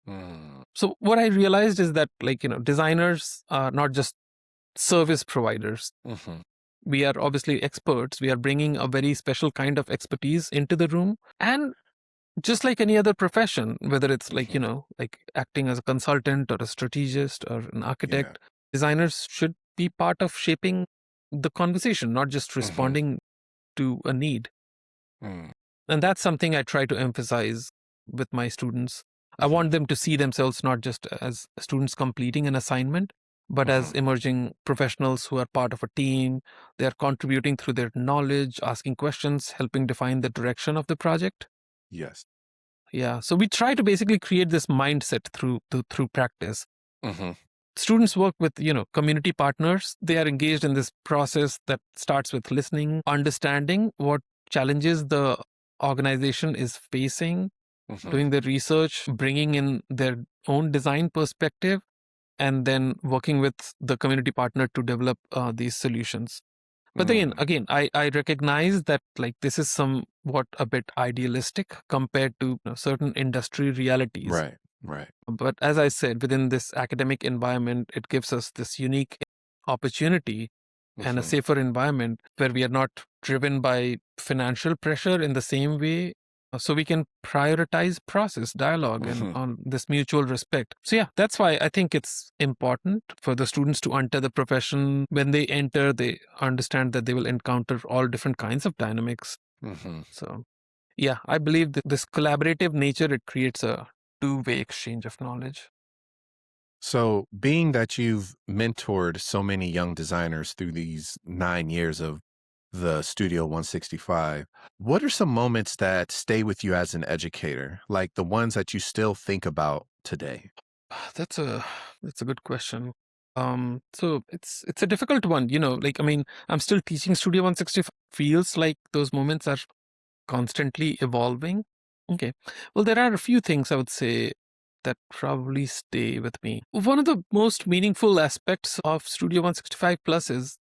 So what I realized is that like, designers are not just service providers. We are obviously experts. We are bringing a very special kind of expertise into the room. And just like any other profession, whether it's like, like acting as a consultant or a strategist or an architect, designers should be part of shaping the conversation, not just responding to a need. And that's something I try to emphasize with my students. I want them to see themselves not just as students completing an assignment, but as emerging professionals who are part of a team. They are contributing through their knowledge, asking questions, helping define the direction of the project. Yes. Yeah. So we try to basically create this mindset through practice. Students work with, community partners. They are engaged in this process that starts with listening, understanding what challenges the organization is facing, doing the research, bringing in their own design perspective, and then working with the community partner to develop these solutions. But again, I recognize that like this is somewhat a bit idealistic compared to certain industry realities. Right. But as I said, within this academic environment, it gives us this unique opportunity and a safer environment where we are not driven by financial pressure in the same way. So we can prioritize process, dialogue, and on this mutual respect. So yeah, that's why I think it's important for the students to enter the profession. When they enter, they understand that they will encounter all different kinds of dynamics. So yeah, I believe that this collaborative nature, it creates a two-way exchange of knowledge. So, being that you've mentored so many young designers through these 9 years of the Studio 165, what are some moments that stay with you as an educator, like the ones that you still think about today? That's a good question. So it's a difficult one, like I mean, I'm still teaching Studio 165. Feels like those moments are constantly evolving. Okay. Well, there are a few things I would say that probably stay with me. One of the most meaningful aspects of Studio 165 Plus is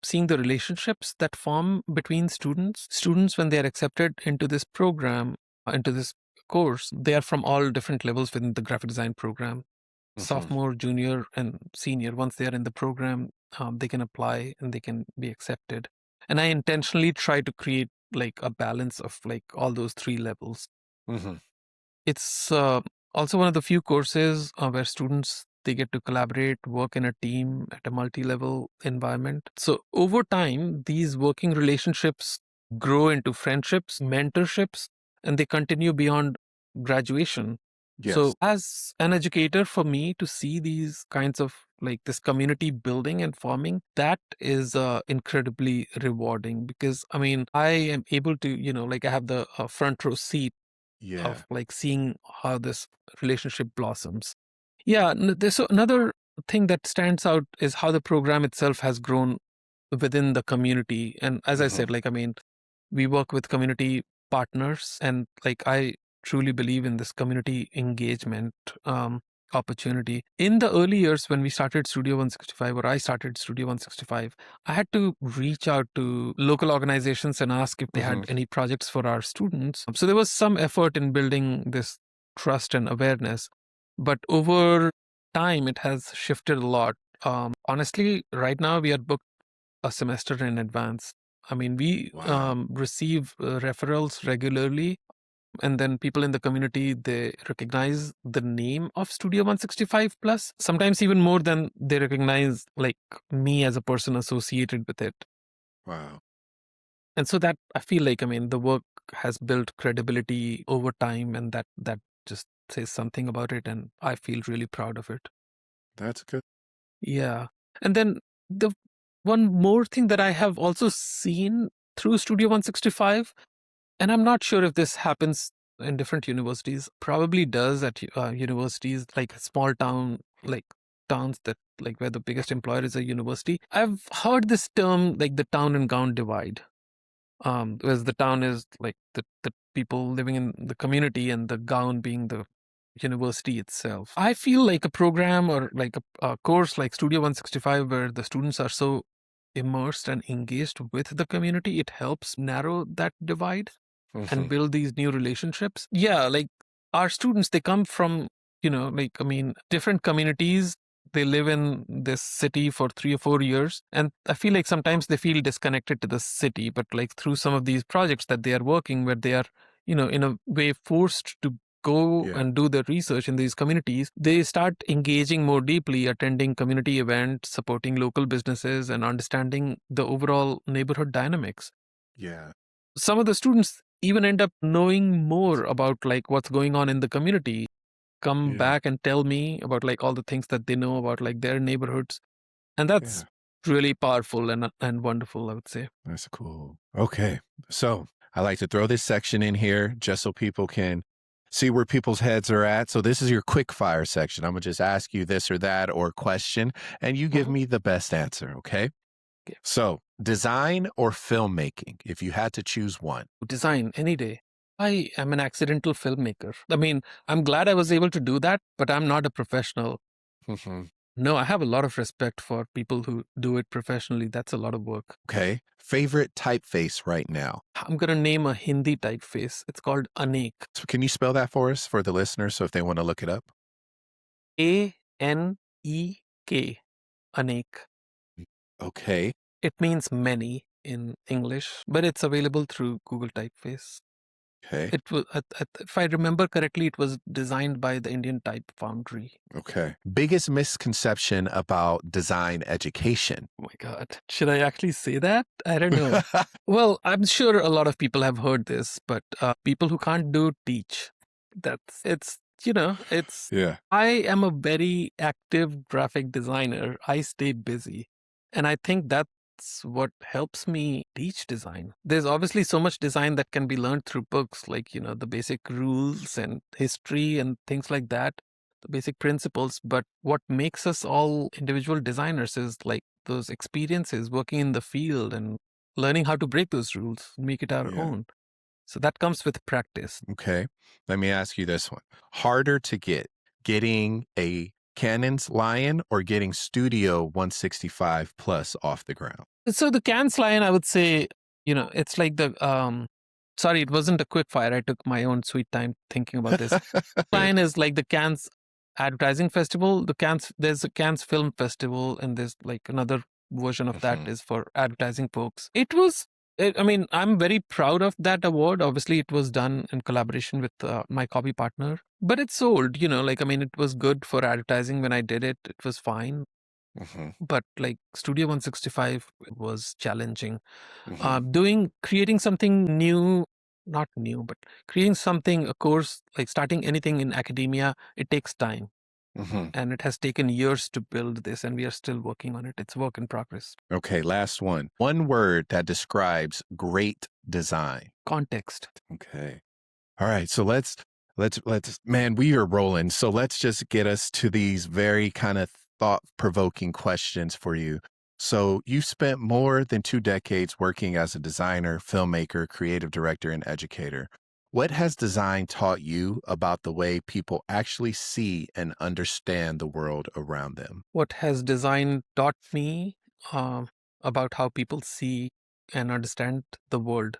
seeing the relationships that form between students. Students, when they are accepted into this program, into this course, they are from all different levels within the graphic design program. Sophomore, junior, and senior. Once they are in the program, they can apply and they can be accepted. And I intentionally try to create like a balance of like all those three levels. It's also one of the few courses where students, they get to collaborate, work in a team at a multi-level environment. So over time, these working relationships grow into friendships, mentorships, and they continue beyond graduation. So Yes. as an educator, for me to see these kinds of like this community building and forming, that is incredibly rewarding, because I mean, I am able to, like I have the front row seat Yeah. of like seeing how this relationship blossoms. Yeah, there's another thing that stands out is how the program itself has grown within the community. And as I said, like, I mean, we work with community partners, and like I truly believe in this community engagement. opportunity. In the early years when we started Studio 165, or I started Studio 165, I had to reach out to local organizations and ask if they had any projects for our students. So there was some effort in building this trust and awareness, but over time it has shifted a lot. Honestly, right now we are booked a semester in advance. I mean, we Wow. receive referrals regularly, and then people in the community, they recognize the name of Studio 165 Plus, sometimes even more than they recognize like me as a person associated with it. Wow. And so that I feel like, I mean, the work has built credibility over time, and that just says something about it, and I feel really proud of it. That's good. Yeah. And then the one more thing that I have also seen through Studio 165, and I'm not sure if this happens in different universities, probably does at universities like small town, like towns that like where the biggest employer is a university. I've heard this term like the town and gown divide. Whereas the town is like the people living in the community, and the gown being the university itself. I feel like a program or like a course like Studio 165, where the students are so immersed and engaged with the community, it helps narrow that divide and build these new relationships. Yeah, like our students, they come from, like, I mean, different communities. They live in this city for 3 or 4 years. And I feel like sometimes they feel disconnected to the city, but like through some of these projects that they are working, where they are, in a way forced to go Yeah. and do their research in these communities, they start engaging more deeply, attending community events, supporting local businesses, and understanding the overall neighborhood dynamics. Yeah. Some of the students even end up knowing more about like what's going on in the community, come Yeah. back and tell me about like all the things that they know about like their neighborhoods, and that's Yeah. really powerful and wonderful, I would say. That's cool. Okay. So I like to throw this section in here just so people can see where people's heads are at. So this is your quick fire section. I'm going to just ask you this or that or question, and you give Mhm. me the best answer. Okay. Okay. So design or filmmaking, if you had to choose one. Design any day. I am an accidental filmmaker. I mean, I'm glad I was able to do that, but I'm not a professional. No, I have a lot of respect for people who do it professionally. That's a lot of work. Okay. Favorite typeface right now. I'm going to name a Hindi typeface. It's called Anek. So can you spell that for us for the listeners? So if they want to look it up. Anek. Anek. Okay. It means many in English, but it's available through Google Typeface. Okay. It was, if I remember correctly, it was designed by the Indian Type Foundry. Okay. Biggest misconception about design education. Oh my God. Should I actually say that? I don't know. Well, I'm sure a lot of people have heard this, but people who can't do teach. It's Yeah. I am a very active graphic designer. I stay busy. And I think that's what helps me teach design. There's obviously so much design that can be learned through books, like, the basic rules and history and things like that, the basic principles. But what makes us all individual designers is like those experiences working in the field and learning how to break those rules, make it our Yeah. own. So that comes with practice. Okay. Let me ask you this one. Harder to getting a Canon's Lion or getting Studio 165 Plus off the ground? So the Cannes Lion, I would say, it's like sorry, it wasn't a quick fire. I took my own sweet time thinking about this. Lion is like the Cannes Advertising Festival. There's a Cannes Film Festival, and there's like another version of that is for advertising folks. I mean, I'm very proud of that award. Obviously, it was done in collaboration with my copy partner, but it sold, like, I mean, it was good for advertising when I did it. It was fine. But like Studio 165 was challenging. Creating something new, not new, but creating something, a course, like starting anything in academia, it takes time. And it has taken years to build this, and we are still working on it. It's work in progress. Okay, last one. One word that describes great design. Context. Okay. All right. So let's man, we are rolling. So let's just get us to these very kind of thought-provoking questions for you. So you spent more than 2 decades working as a designer, filmmaker, creative director, and educator. What has design taught you about the way people actually see and understand the world around them? What has design taught me uh, about how people see and understand the world?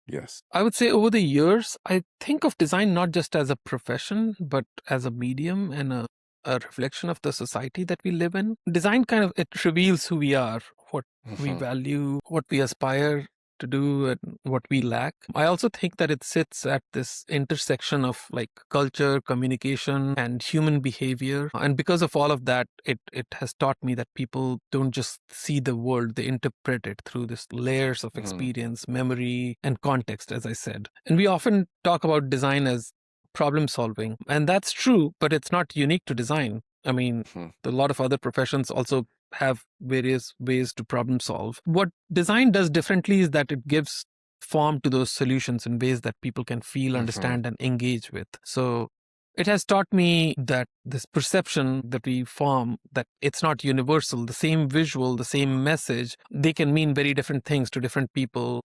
Yes. I would say over the years, I think of design not just as a profession, but as a medium and a reflection of the society that we live in. Design kind of it reveals who we are, what we Hmm. value, what we aspire to do, and what we lack. I also think that it sits at this intersection of like culture, communication, and human behavior. And because of all of that, it has taught me that people don't just see the world, they interpret it through this layers of Hmm. experience, memory, and context, as I said. And we often talk about design as problem solving, and that's true, but it's not unique to design. I mean, Hmm. a lot of other professions also have various ways to problem solve. What design does differently is that it gives form to those solutions in ways that people can feel, Hmm. understand, and engage with. So it has taught me that this perception that we form, that it's not universal, the same visual, the same message, they can mean very different things to different people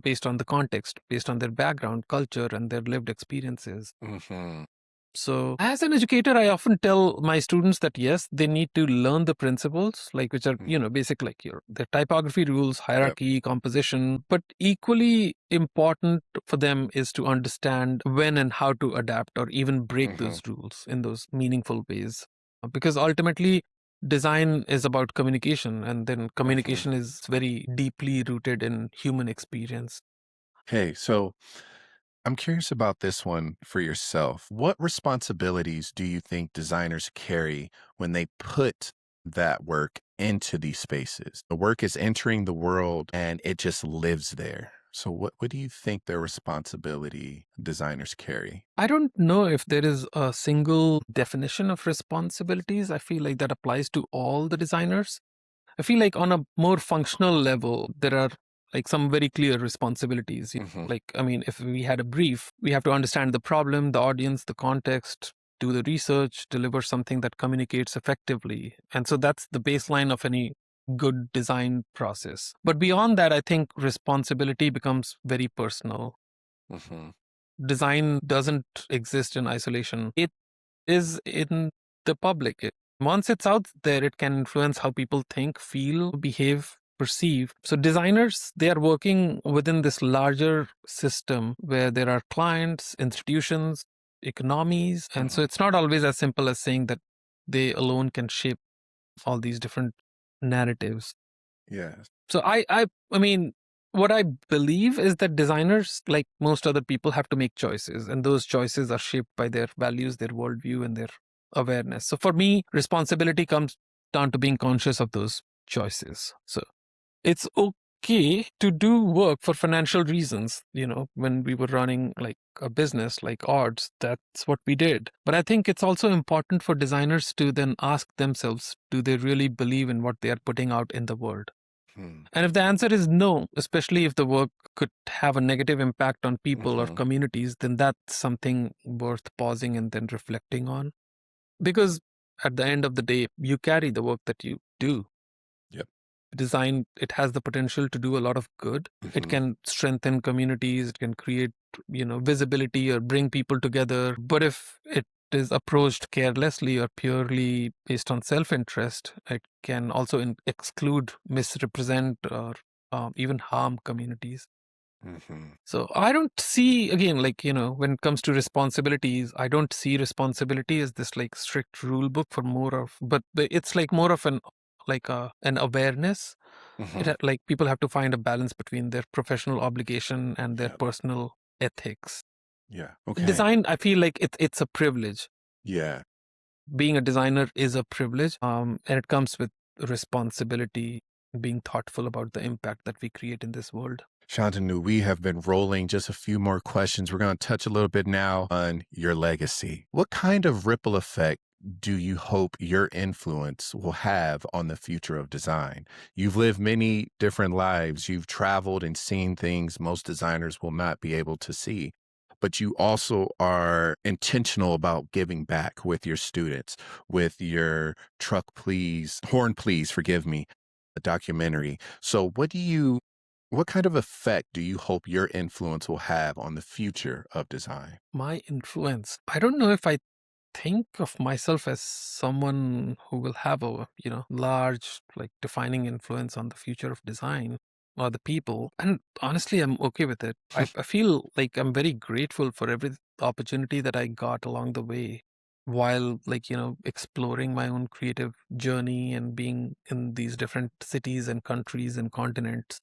based on the context, based on their background, culture, and their lived experiences. Hmm. So, as an educator, I often tell my students that yes, they need to learn the principles, like which are, Hmm. basic, like your the typography rules, Yep. hierarchy, composition. But equally important for them is to understand when and how to adapt or even break Hmm. those rules in those meaningful ways. Because ultimately, design is about communication, and then Hmm. communication is very deeply rooted in human experience. Hey, so I'm curious about this one for yourself. What responsibilities do you think designers carry when they put that work into these spaces? The work is entering the world and it just lives there. So, what do you think their responsibility designers carry? I don't know if there is a single definition of responsibilities. I feel like that applies to all the designers. I feel like on a more functional level, there are like some very clear responsibilities. Hmm. Like, I mean, if we had a brief, we have to understand the problem, the audience, the context, do the research, deliver something that communicates effectively. And so that's the baseline of any good design process. But beyond that, I think responsibility becomes very personal. Hmm. Design doesn't exist in isolation. It is in the public. Once it's out there, it can influence how people think, feel, behave, perceive. So designers, they are working within this larger system where there are clients, institutions, economies. And so Hmm. it's not always as simple as saying that they alone can shape all these different narratives. Yes. So I mean, what I believe is that designers, like most other people, have to make choices, and those choices are shaped by their values, their worldview, and their awareness. So for me, responsibility comes down to being conscious of those choices. So it's okay to do work for financial reasons. When we were running like a business like odds, that's what we did. But I think it's also important for designers to then ask themselves, do they really believe in what they are putting out in the world? Hmm. And if the answer is no, especially if the work could have a negative impact on people or Hmm. communities, then that's something worth pausing and then reflecting on. Because at the end of the day, you carry the work that you do. Yep. Design, it has the potential to do a lot of good. It Hmm. can strengthen communities, it can create, visibility or bring people together. But if it is approached carelessly or purely based on self-interest, it can also exclude, misrepresent, or even harm communities. Hmm. So I don't see, again, like, when it comes to responsibilities, I don't see responsibility as this like strict rule book for more of, but it's like more of an awareness. Hmm. Like people have to find a balance between their professional obligation and their Yep. personal ethics. Yeah. Okay. Design, I feel like it's a privilege. Yeah. Being a designer is a privilege, and it comes with responsibility, being thoughtful about the impact that we create in this world. Shantanu, we have been rolling just a few more questions. We're going to touch a little bit now on your legacy. What kind of ripple effect do you hope your influence will have on the future of design? You've lived many different lives. You've traveled and seen things most designers will not be able to see. But you also are intentional about giving back with your students, with your Horn Please, forgive me, a documentary. So what do you What kind of effect do you hope your influence will have on the future of design? My influence. I don't know if I think of myself as someone who will have a, large, like defining influence on the future of design or the people. And honestly, I'm okay with it. I feel like I'm very grateful for every opportunity that I got along the way while, like, exploring my own creative journey and being in these different cities and countries and continents.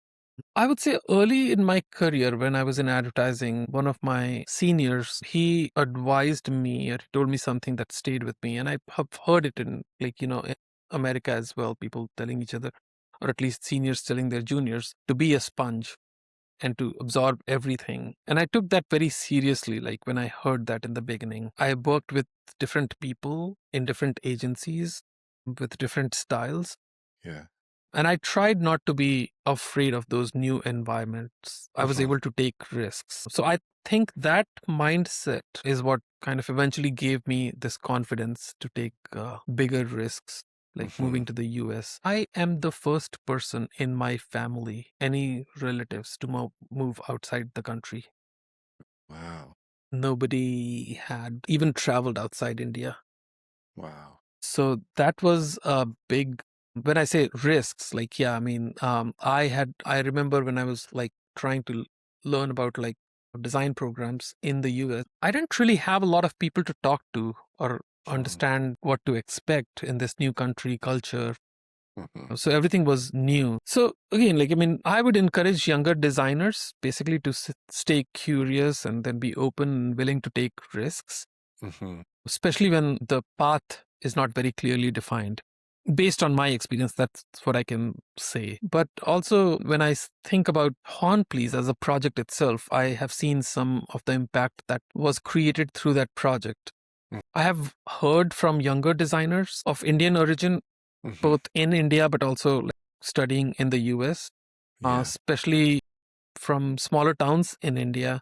I would say early in my career, when I was in advertising, one of my seniors, he advised me or he told me something that stayed with me. And I have heard it in, like, in America as well, people telling each other, or at least seniors telling their juniors, to be a sponge and to absorb everything. And I took that very seriously, like when I heard that in the beginning. I worked with different people in different agencies with different styles. Yeah. And I tried not to be afraid of those new environments. I was Hmm. able to take risks. So I think that mindset is what kind of eventually gave me this confidence to take bigger risks, like Hmm. moving to the US. I am the first person in my family, any relatives, to move outside the country. Wow. Nobody had even traveled outside India. Wow. So that was a big, when I say risks, like, yeah, I mean, I remember when I was like trying to learn about like design programs in the US, I didn't really have a lot of people to talk to or Hmm. understand what to expect in this new country culture. Hmm. So everything was new. So again, like, I mean, I would encourage younger designers basically to stay curious and then be open and willing to take risks, Hmm. especially when the path is not very clearly defined. Based on my experience, that's what I can say. But also, when I think about Horn Please as a project itself, I have seen some of the impact that was created through that project. I have heard from younger designers of Indian origin, Hmm. both in India but also like studying in the US, Yeah. especially from smaller towns in India,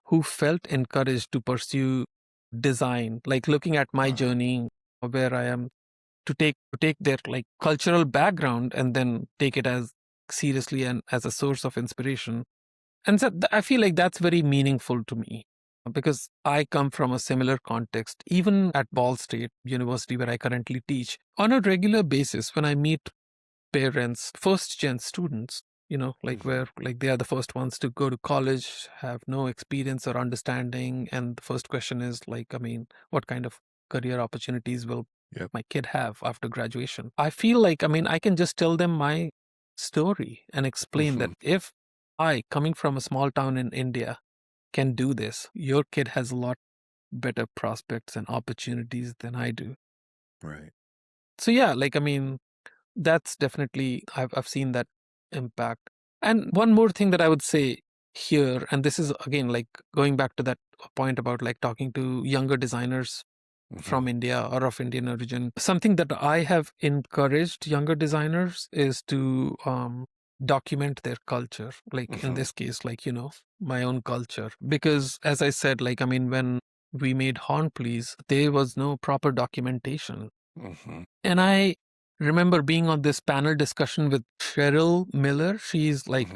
who felt encouraged to pursue design, like looking at my Wow. journey where I am, to take their like cultural background and then take it as seriously and as a source of inspiration. And so I feel like that's very meaningful to me because I come from a similar context, even at Ball State University, where I currently teach. On a regular basis, when I meet parents, first gen students, like Hmm. where like they are the first ones to go to college, have no experience or understanding. And the first question is like, I mean, what kind of career opportunities will Yep. my kid have after graduation? I feel like, I mean, I can just tell them my story and explain that Hmm. if I, coming from a small town in India, can do this, your kid has a lot better prospects and opportunities than I do. Right. So yeah, like, I mean, that's definitely, I've seen that impact. And one more thing that I would say here, and this is again like going back to that point about like talking to younger designers Hmm. from India or of Indian origin, something that I have encouraged younger designers is to document their culture, like in Hmm. this case, like, my own culture. Because as I said, like, I mean, when we made Horn Please, there was no proper documentation. Hmm. And I remember being on this panel discussion with Cheryl Miller. She's like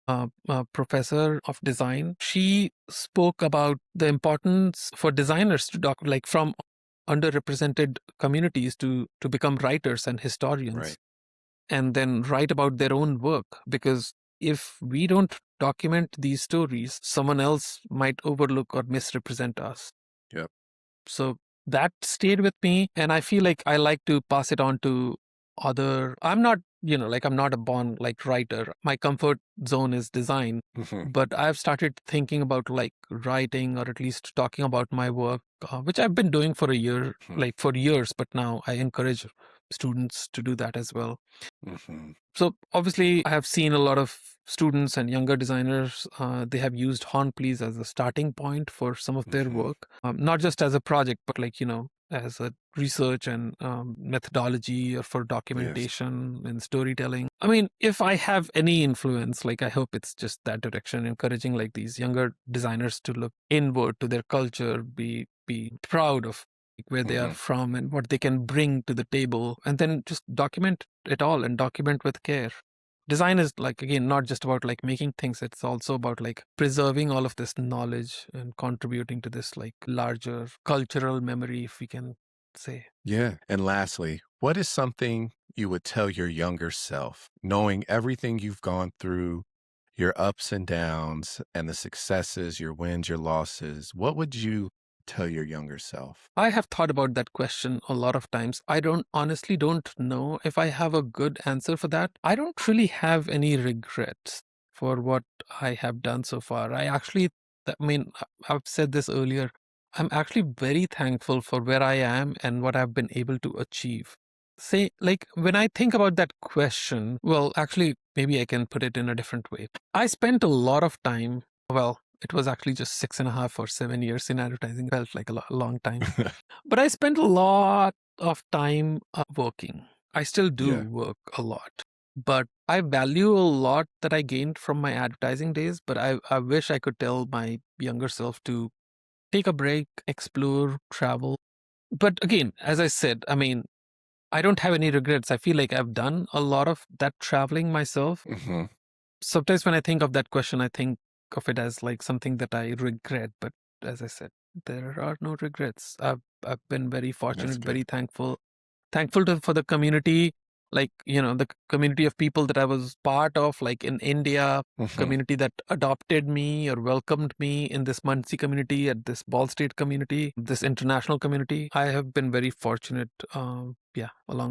Hmm. a professor of design. She spoke about the importance for designers to like from underrepresented communities to become writers and historians Right. and then write about their own work, because if we don't document these stories, someone else might overlook or misrepresent us. Yep. So that stayed with me. And I feel like I like to pass it on to other. I'm not, like I'm not a born like writer. My comfort zone is design. Hmm. But I've started thinking about like writing or at least talking about my work, which I've been doing for a year, like for years. But now I encourage students to do that as well. Hmm. So obviously, I have seen a lot of students and younger designers. They have used Horn Please as a starting point for some of their Hmm. work, not just as a project, but like as a research and methodology or for Yes. documentation and storytelling. I mean, if I have any influence, like I hope it's just that direction, encouraging like these younger designers to look inward to their culture, be proud of like where they are Hmm. from and what they can bring to the table, and then just document it all and document with care. design is like, again, not just about like making things. It's also about like preserving all of this knowledge and contributing to this like larger cultural memory, if we can say. Yeah. And lastly, what is something you would tell your younger self, knowing everything you've gone through, your ups and downs, and the successes, your wins, your losses? What would you tell your younger self? I have thought about that question a lot of times. I honestly don't know if I have a good answer for that. I don't really have any regrets for what I have done so far. I've said this earlier. I'm actually very thankful for where I am and what I've been able to achieve. Say, like, when I think about that question, well, actually, maybe I can put it in a different way. I spent a lot of time, well, it was actually just 6.5 or 7 years in advertising. It felt like a long time. But I spent a lot of time working. I still do Yeah. work a lot. But I value a lot that I gained from my advertising days. But I wish I could tell my younger self to take a break, explore, travel. But again, as I said, I don't have any regrets. I feel like I've done a lot of that traveling myself. hmm Sometimes when I think of that question, I think of it as like something that I regret. But as I said, there are no regrets. I've been very That's fortunate, good. very thankful for the community, like, the community of people that I was part of, like in India, hmm community that adopted me or welcomed me in this Muncie community, at this Ball State community, this international community. I have been very fortunate, along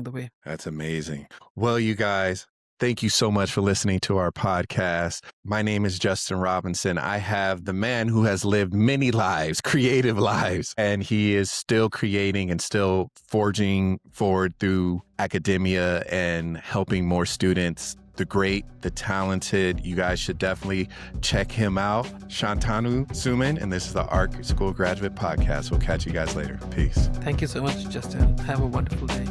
the way. That's amazing. Well, you guys, thank you so much for listening to our podcast. My name is Justin Robinson. I have the man who has lived many lives, creative lives, and he is still creating and still forging forward through academia and helping more students. The great, the talented. You guys should definitely check him out. Shantanu Suman, and this is the Art School Graduate Podcast. We'll catch you guys later. Peace. Thank you so much, Justin. Have a wonderful day.